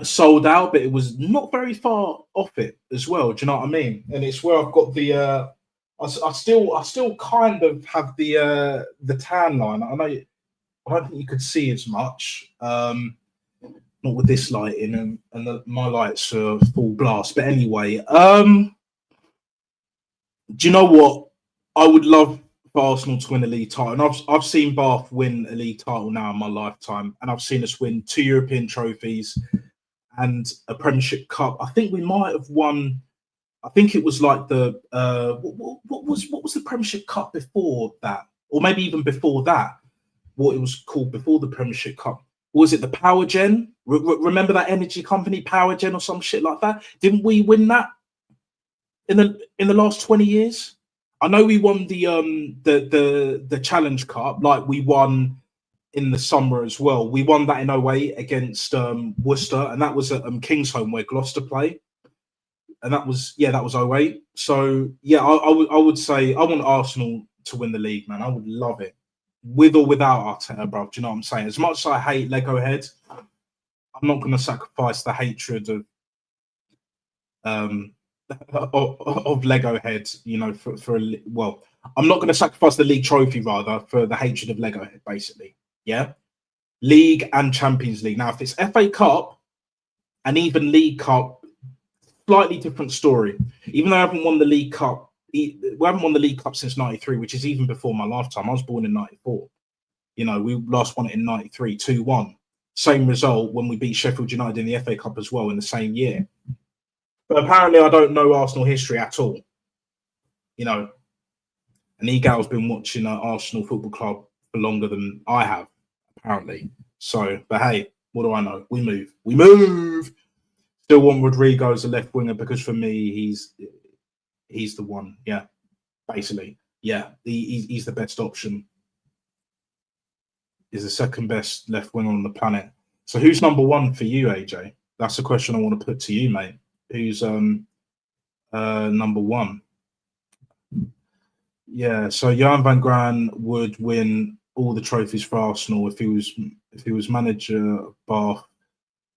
[SPEAKER 1] sold out, but it was not very far off it as well. Do you know what I mean? And it's where I've got the. I still kind of have the tan line. I know. I don't think you could see as much. Not with this lighting, and my lights are full blast. But anyway, do you know what? I would love for Arsenal to win a league title. And I've seen Bath win a league title now in my lifetime, and I've seen us win 2 European trophies and a Premiership Cup. I think we might have won. I think it was like the what was the Premiership Cup before that, or maybe even before that. What it was called before the Premiership Cup. Was it the Power Gen? Remember that energy company, Power Gen, or some shit like that? Didn't we win that in the last 20 years? I know we won the Challenge Cup, like we won in the summer as well. We won that in 08 against Worcester, and that was at Kingsholm where Gloucester play. And that was 08. So yeah, I would say I want Arsenal to win the league, man. I would love it. With or without Arteta, bro. Do you know what I'm saying? As much as I hate Lego Head, I'm not going to sacrifice the hatred of Lego Head, you know, I'm not going to sacrifice the league trophy rather for the hatred of Lego Head, basically. Yeah, league and Champions League. Now, if it's FA Cup and even League Cup, slightly different story. Even though I haven't won the League Cup. We haven't won the League Cup since 93, which is even before my lifetime. I was born in 94. You know, we last won it in 93, 2-1. Same result when we beat Sheffield United in the FA Cup as well in the same year. But apparently I don't know Arsenal history at all. You know, and Egal's been watching Arsenal Football Club for longer than I have, apparently. So, but hey, what do I know? We move. Still want Rodrigo as a left winger because for me, he's the one. Yeah, basically. Yeah, he's the best option. He's the second best left winger on the planet. So who's number one for you, AJ? That's the question I want to put to you, mate. Who's number one? Yeah, so Jan van Gran would win all the trophies for Arsenal if he was manager of Bath.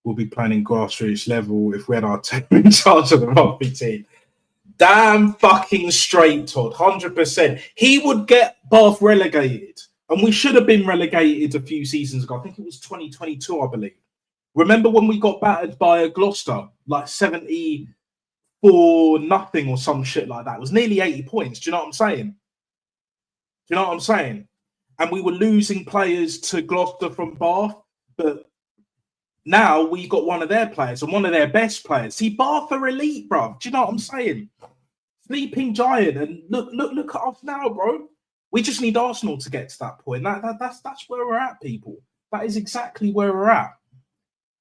[SPEAKER 1] We'll be playing in grassroots level if we had our team in charge of the rugby team. Damn fucking straight, Todd. 100%. He would get Bath relegated. And we should have been relegated a few seasons ago. I think it was 2022, I believe. Remember when we got battered by Gloucester? Like 74-0 or some shit like that. It was nearly 80 points. Do you know what I'm saying? And we were losing players to Gloucester from Bath. But now we got one of their players and one of their best players. See, Bath are elite, bro. Do you know what I'm saying? Sleeping giant. And look at us now, bro. We just need Arsenal to get to that point. That's where we're at, people. That is exactly where we're at.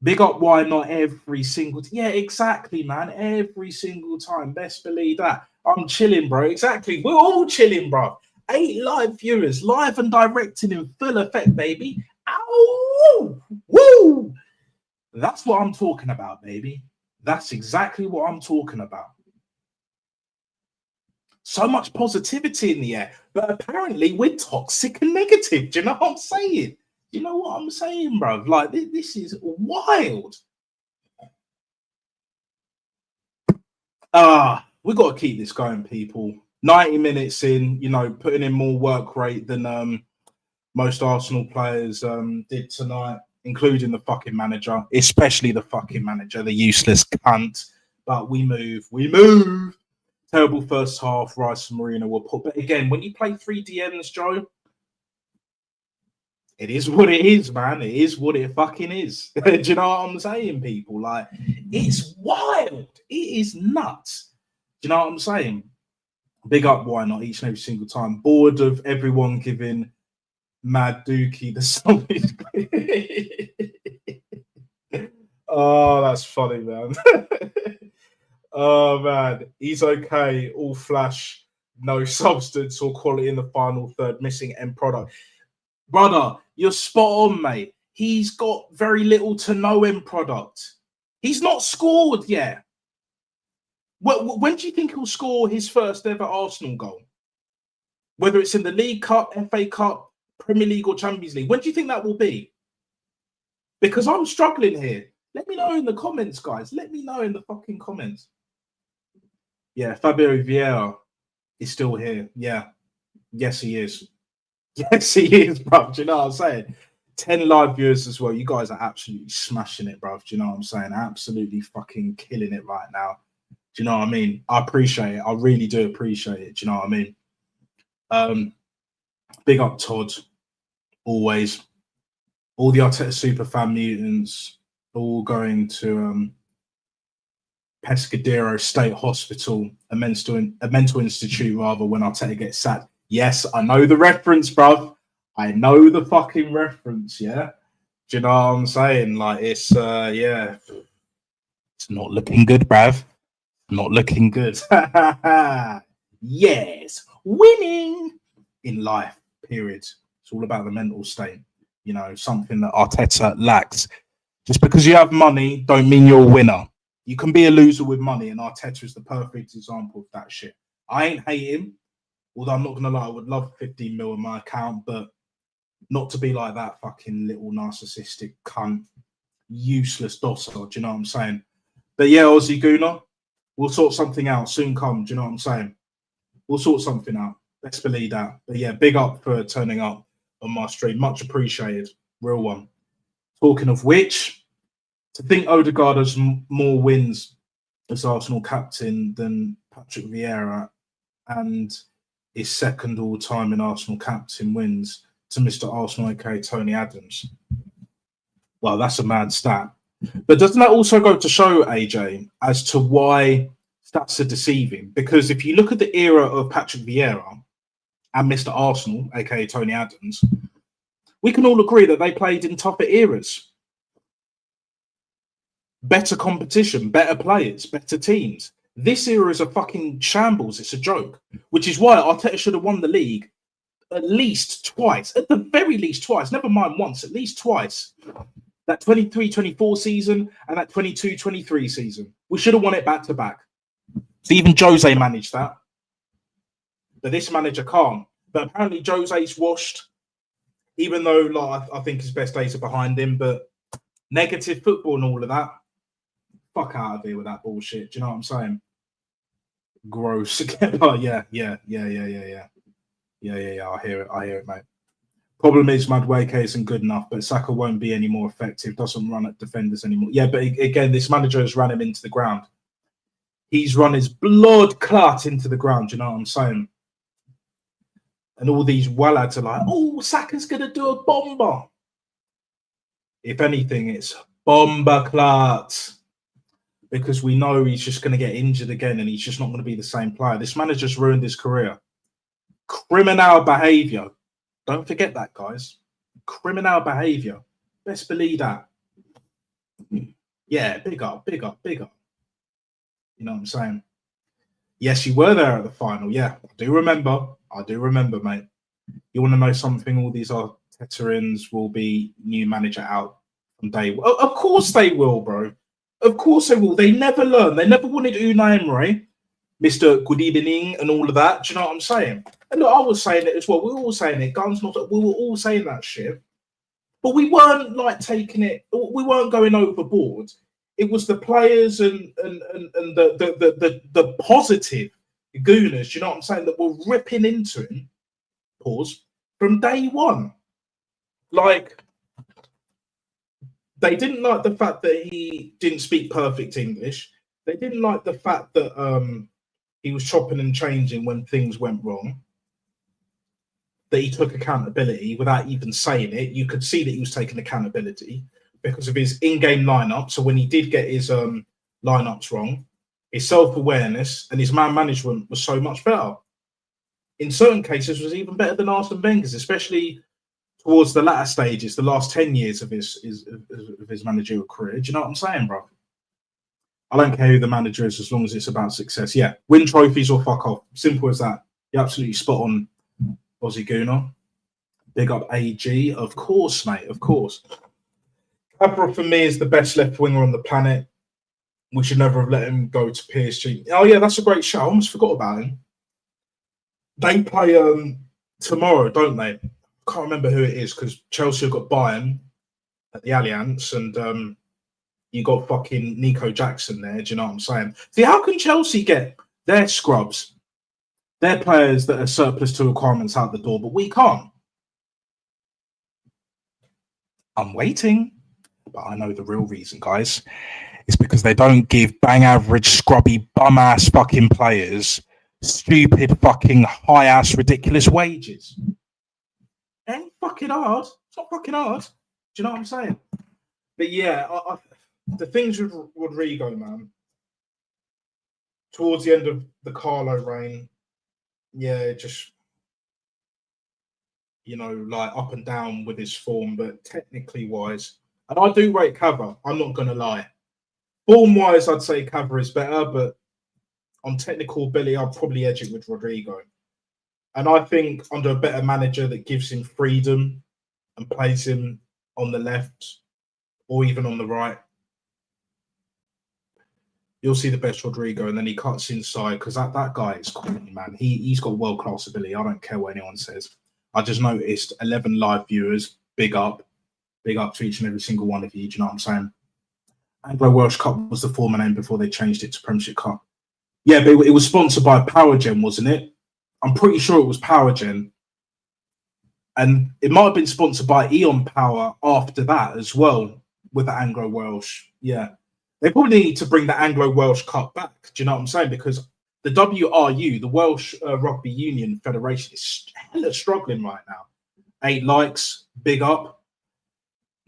[SPEAKER 1] Big up, why not every single yeah, exactly, man. Every single time. Best believe that. I'm chilling, bro. Exactly. We're all chilling, bro. 8 live viewers, live and directing in full effect, baby. Ow! Woo! That's what I'm talking about, baby. That's exactly what I'm talking about. So much positivity in the air, but apparently we're toxic and negative. Do you know what I'm saying? You know what I'm saying, bro? Like, this is wild. We got to keep this going, people. 90 minutes in, you know, putting in more work rate than most Arsenal players did tonight, including the fucking manager, especially the fucking manager, the useless cunt. But we move. Terrible first half. Rice and Marino were put. But again, when you play 3 DMs, Joe, it is what it is, man. It is what it fucking is. Do you know what I'm saying, people? Like, it's wild. It is nuts. Do you know what I'm saying? Big up, why not? Each and every single time. Bored of everyone giving Mad Dookie the solid. Oh, that's funny, man. Oh, man. He's okay. All flash, no substance or quality in the final third, missing end product. Brother, you're spot on, mate. He's got very little to no end product. He's not scored yet. When do you think he'll score his first ever Arsenal goal? Whether it's in the League Cup, FA Cup, Premier League or Champions League. When do you think that will be? Because I'm struggling here. Let me know in the comments, guys. Let me know in the fucking comments. Yeah, Fabio Vieira is still here. Yeah. Yes, he is. Yes, he is, bro. Do you know what I'm saying? 10 live viewers as well. You guys are absolutely smashing it, bro. Do you know what I'm saying? Absolutely fucking killing it right now. Do you know what I mean? I appreciate it. I really do appreciate it. Do you know what I mean? Big up Todd. Always. All the Arteta super fan mutants all going to Pescadero State Hospital, a mental institute, rather, when Arteta gets sacked. Yes, I know the reference, bruv. I know the fucking reference, yeah? Do you know what I'm saying? Like, it's, yeah. It's not looking good, bruv. Not looking good. Yes. Winning in life, period. It's all about the mental state. You know, something that Arteta lacks. Just because you have money don't mean you're a winner. You can be a loser with money, and Arteta is the perfect example of that shit. I ain't hate him, although I'm not going to lie, I would love 15 mil in my account, but not to be like that fucking little narcissistic cunt, useless dosser, do you know what I'm saying? But yeah, Aussie Gooner, we'll sort something out. Soon come, do you know what I'm saying? We'll sort something out. Let's believe that. But yeah, big up for turning up on my stream. Much appreciated. Real one. Talking of which, to think Odegaard has more wins as Arsenal captain than Patrick Vieira and is second all time in Arsenal captain wins to Mr. Arsenal, aka Tony Adams. Well, that's a mad stat. But doesn't that also go to show, AJ, as to why stats are deceiving? Because if you look at the era of Patrick Vieira and Mr. Arsenal, aka Tony Adams, we can all agree that they played in tougher eras. Better competition, better players, better teams. This era is a fucking shambles. It's a joke, which is why Arteta should have won the league at least twice, at the very least twice, never mind once, at least twice. That 23-24 season and that 22-23 season. We should have won it back to back. So even Jose managed that. But this manager can't. But apparently Jose's washed, even though like I think his best days are behind him, but negative football and all of that. Fuck out of here with that bullshit. Do you know what I'm saying? Gross. Oh, yeah. I hear it, mate. Problem is, Madueke isn't good enough, but Saka won't be any more effective. Doesn't run at defenders anymore. Yeah, but again, this manager has run him into the ground. He's run his blood clot into the ground. Do you know what I'm saying? And all these wallads are like, oh, Saka's going to do a bomber. If anything, it's bomber clot. Because we know he's just going to get injured again and he's just not going to be the same player. This manager's ruined his career. Criminal behaviour. Don't forget that, guys. Criminal behaviour. Best believe that. Yeah, big up. You know what I'm saying? Yes, you were there at the final. Yeah, I do remember, mate. You want to know something? All these Artetarians will be new manager out from day one. Of course they will, bro. Of course they will. They never learn. They never wanted Unai Emery, Mr. Good Evening, and all of that. Do you know what I'm saying? And look, I was saying it as well. We were all saying it. Guns not. We were all saying that shit. But we weren't like taking it. We weren't going overboard. It was the players and the positive gooners. You know what I'm saying? That were ripping into him. Pause from day one. Like they didn't like the fact that he didn't speak perfect English. They didn't like the fact that he was chopping and changing when things went wrong. That he took accountability without even saying it. You could see that he was taking accountability because of his in-game lineup. So when he did get his lineups wrong, his self-awareness and his man management was so much better. In certain cases, was even better than Arsene Wenger's, especially towards the latter stages, the last 10 years of his managerial career. Do you know what I'm saying, bro? I don't care who the manager is as long as it's about success. Yeah, win trophies or fuck off. Simple as that. You're absolutely spot on, Aussie Gooner. Big up AG. Of course, mate. Of course. Cabra for me is the best left winger on the planet. We should never have let him go to PSG. Oh, yeah, that's a great show. I almost forgot about him. They play tomorrow, don't they? Can't remember who it is because Chelsea have got Bayern at the Allianz and you got fucking Nico Jackson there. Do you know what I'm saying? See, how can Chelsea get their scrubs, their players that are surplus to requirements out the door, but we can't? I'm waiting, but I know the real reason, guys. It's because they don't give bang average, scrubby, bum ass fucking players stupid, fucking high ass, ridiculous wages. It ain't fucking hard. It's not fucking hard. Do you know what I'm saying? But yeah, the things with Rodrigo, man, towards the end of the Carlo reign, yeah, just, you know, like up and down with his form, but technically wise, and I do rate Cava, I'm not going to lie. Form wise, I'd say Cava is better, but on technical ability, I'll probably edge it with Rodrigo. And I think under a better manager that gives him freedom and plays him on the left or even on the right, you'll see the best Rodrigo, and then he cuts inside because that guy is quality, man. He's got world-class ability. I don't care what anyone says. I just noticed 11 live viewers. Big up to each and every single one of you. Do you know what I'm saying? Anglo Welsh Cup was the former name before they changed it to Premiership Cup. Yeah, but it was sponsored by PowerGen, wasn't it? I'm pretty sure it was PowerGen. And it might have been sponsored by Eon Power after that as well with the Anglo Welsh. Yeah. They probably need to bring the Anglo Welsh Cup back. Do you know what I'm saying? Because the WRU, the Welsh Rugby Union Federation, is hella struggling right now. 8 likes, big up.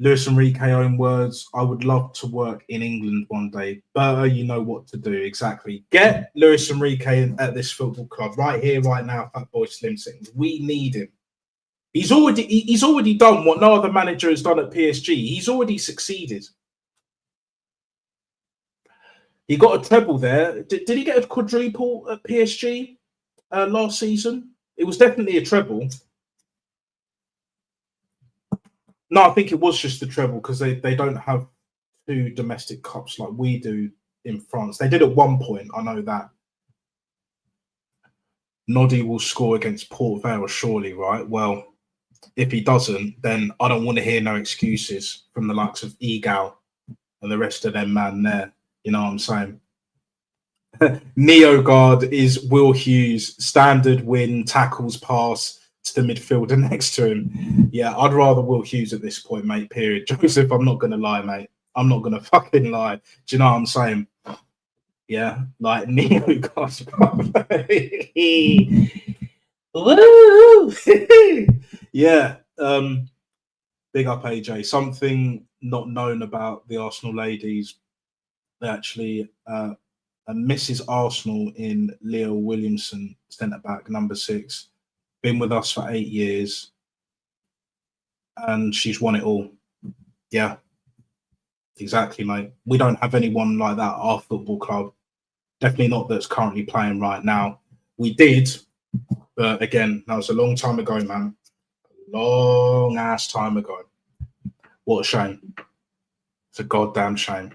[SPEAKER 1] Luis Enrique, own words, I would love to work in England one day. But you know what to do, exactly. Get Luis Enrique at this football club right here, right now, Fatboy Slim Settings. We need him. He's already done what no other manager has done at PSG. He's already succeeded. He got a treble there. Did he get a quadruple at PSG last season? It was definitely a treble. No, I think it was just the treble because they don't have 2 domestic cups like we do in France. They did at one point, I know that. Noddy will score against Port Vale, surely, right? Well, if he doesn't, then I don't want to hear no excuses from the likes of Egal and the rest of them man there. You know what I'm saying? Neo guard is Will Hughes, standard win, tackles, pass to the midfielder next to him. Yeah, I'd rather Will Hughes at this point, mate, period. Joseph, I'm not going to lie, mate. I'm not going to fucking lie. Do you know what I'm saying? Yeah, like Neo guard. Woo! Yeah, big up AJ. Something not known about the Arsenal ladies. They actually Mrs. Arsenal in Leo Williamson, centre back, number 6, been with us for 8 years, and she's won it all. Yeah, exactly, mate. We don't have anyone like that at our football club. Definitely not that's currently playing right now. We did, but again, that was a long time ago, man. Long ass time ago. What a shame. It's a goddamn shame.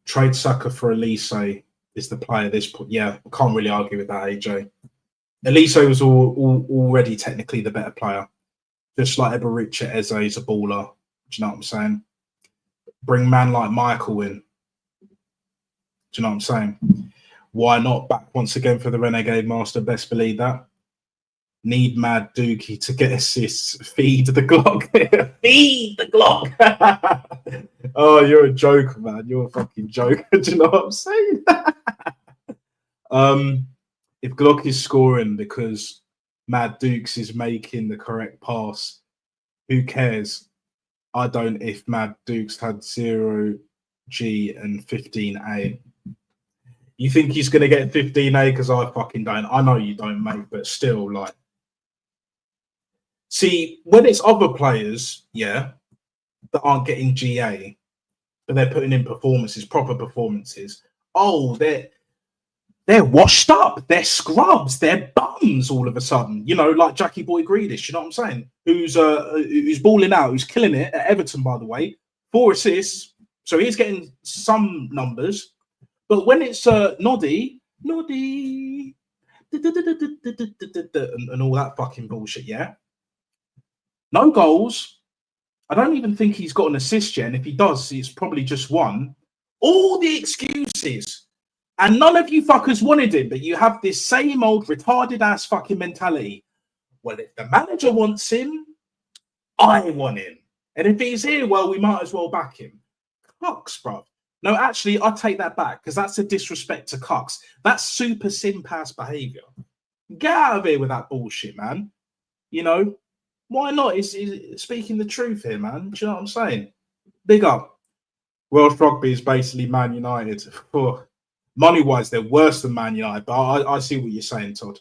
[SPEAKER 1] Trade Saka for Elise is the player this point. Yeah, can't really argue with that, AJ. Elise was already technically the better player. Just like Ebericha Eze is a baller. Do you know what I'm saying? Bring man like Michael in. Do you know what I'm saying? Why not back once again for the Renegade Master? Best believe that. Need Mad Dookie to get assists. Feed the Glock. Feed the Glock. Oh, you're a joker, man. You're a fucking joker. Do you know what I'm saying? If Glock is scoring because Mad Dukes is making the correct pass, who cares? I don't if Mad Dukes had 0G and 15A. You think he's going to get 15A? Because I fucking don't. I know you don't, mate, but still, like. See, when it's other players, yeah, that aren't getting GA, but they're putting in performances, proper performances. Oh, they're washed up, they're scrubs, they're bums all of a sudden. You know, like Jackie Boy Greedish, you know what I'm saying? Who's balling out, who's killing it at Everton, by the way. 4 assists, so he's getting some numbers. But when it's Noddy, and all that fucking bullshit, yeah. No goals. I don't even think he's got an assist yet. And if he does, it's probably just one. All the excuses. And none of you fuckers wanted him, but you have this same old retarded ass fucking mentality. Well, if the manager wants him, I want him. And if he's here, well, we might as well back him. Cucks, bro. No, actually, I take that back because that's a disrespect to Cucks. That's super simp ass behavior. Get out of here with that bullshit, man. You know, why not? It's speaking the truth here, man. Do you know what I'm saying? Big up. World Rugby is basically Man United. Money-wise, they're worse than Man United, but I see what you're saying, Todd.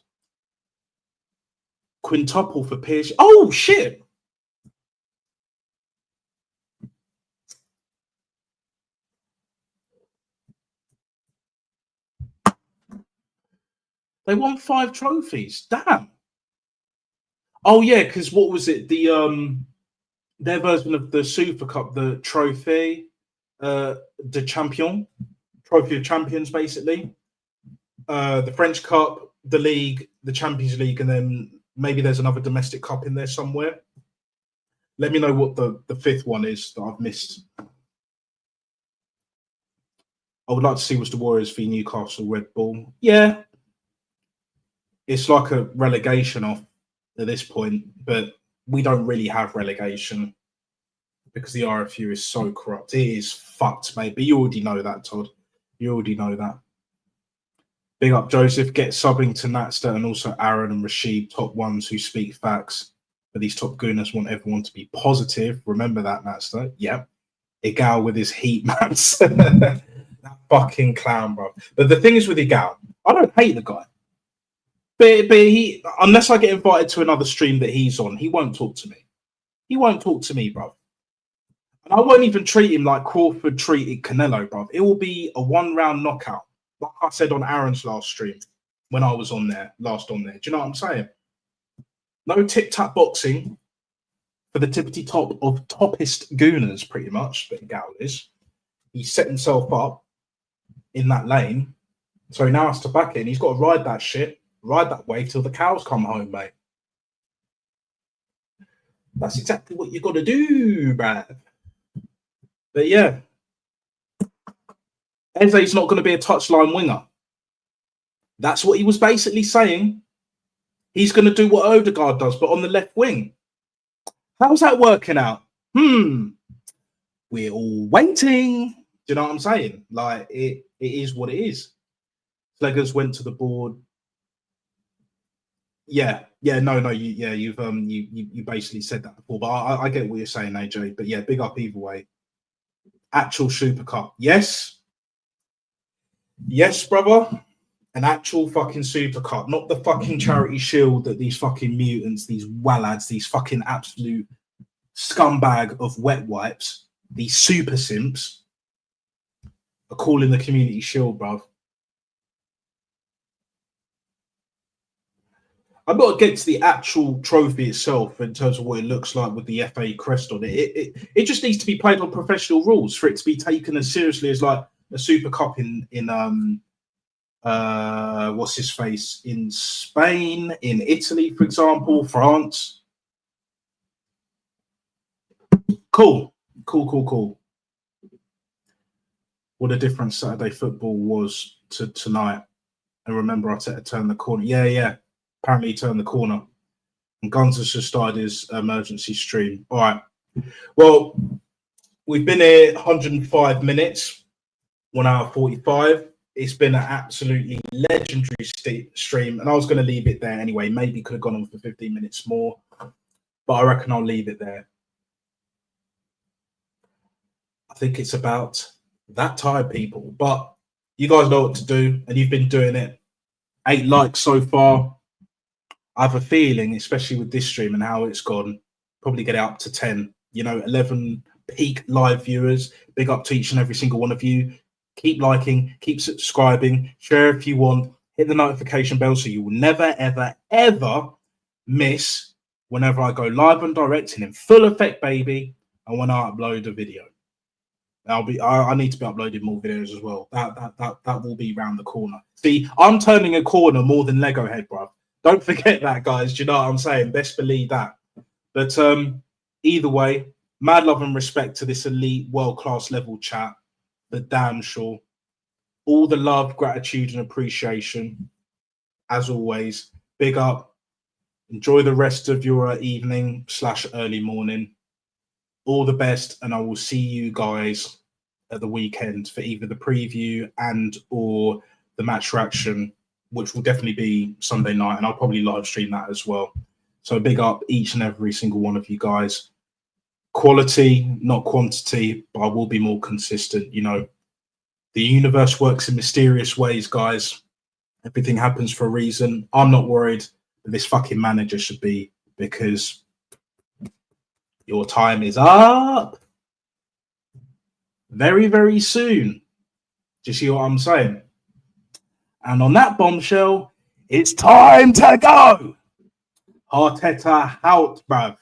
[SPEAKER 1] Quintuple for Pierce. Oh, shit. They won 5 trophies. Damn. Oh, yeah, because what was it? Their version of the Super Cup, the Trophy de Champion, Trophy of Champions, basically. The French Cup, the League, the Champions League, and then maybe there's another domestic cup in there somewhere. Let me know what the 5th one is that I've missed. I would like to see what's the Warriors v Newcastle Red Bull. Yeah. It's like a relegation off at this point, but we don't really have relegation because the RFU is so corrupt. It is fucked, mate. But you already know that, Todd. You already know that. Big up, Joseph. Get subbing to Natster and also Aaron and Rashid, top ones who speak facts. But these top gooners want everyone to be positive. Remember that, Natster. Yep. Igal with his heat maps. That fucking clown, bro. But the thing is with Igal, I don't hate the guy. But he, unless I get invited to another stream that he's on, he won't talk to me. He won't talk to me, bro. And I won't even treat him like Crawford treated Canelo, bro. It will be a 1-round knockout. Like I said on Aaron's last stream when I was on there, last on there. Do you know what I'm saying? No tic-tac boxing for the tippity top of toppest gooners, pretty much, that Gal is. He set himself up in that lane. So he now has to back it. And he's got to ride that shit, ride that wave till the cows come home, mate. That's exactly what you got to do, bruv. But yeah, Eze's not going to be a touchline winger. That's what he was basically saying. He's going to do what Odegaard does, but on the left wing. How's that working out? We're all waiting. Do you know what I'm saying? Like, it is what it is. Sleggers went to the board. Yeah, you basically said that before, but I get what you're saying, AJ. But yeah, big up either way. Actual Super Cup. Yes, brother. An actual fucking Super Cup, not the fucking Charity Shield that these fucking mutants, these wallads, these fucking absolute scumbag of wet wipes, these super simps are calling the Community Shield, bruv. I'm not against the actual trophy itself in terms of what it looks like with the FA crest on it. It just needs to be played on professional rules for it to be taken as seriously as like a Super Cup in what's his face in Spain, in Italy, for example, France. Cool. What a difference Saturday football was to tonight. And remember, Arteta turned the corner. Yeah. Apparently, he turned the corner. And Guns has just started his emergency stream. All right. Well, we've been here 105 minutes, 1 hour 45. It's been an absolutely legendary stream. And I was going to leave it there anyway. Maybe could have gone on for 15 minutes more. But I reckon I'll leave it there. I think it's about that time, people. But you guys know what to do, and you've been doing it. 8 likes so far. I have a feeling, especially with this stream and how it's gone, probably get it up to 10. 11 peak live viewers. Big up to each and every single one of you. Keep liking, keep subscribing, share if you want. Hit the notification bell so you will never, ever, ever miss whenever I go live and direct and in full effect, baby, and when I upload a video. I need to be uploading more videos as well. That will be round the corner. See, I'm turning a corner more than Lego Head, bruv. Don't forget that, guys. Do you know what I'm saying? Best believe that. But either way, mad love and respect to this elite, world-class level chat. The damn sure. All the love, gratitude, and appreciation. As always, big up. Enjoy the rest of your evening / early morning. All the best, and I will see you guys at the weekend for either the preview and or the match reaction, which will definitely be Sunday night, and I'll probably live stream that as well. So big up each and every single one of you guys. Quality, not quantity, but I will be more consistent. The universe works in mysterious ways, guys. Everything happens for a reason. I'm not worried, but this fucking manager should be, because your time is up very, very soon. Do you see what I'm saying? And on that bombshell, it's time to go. Arteta out, bruv.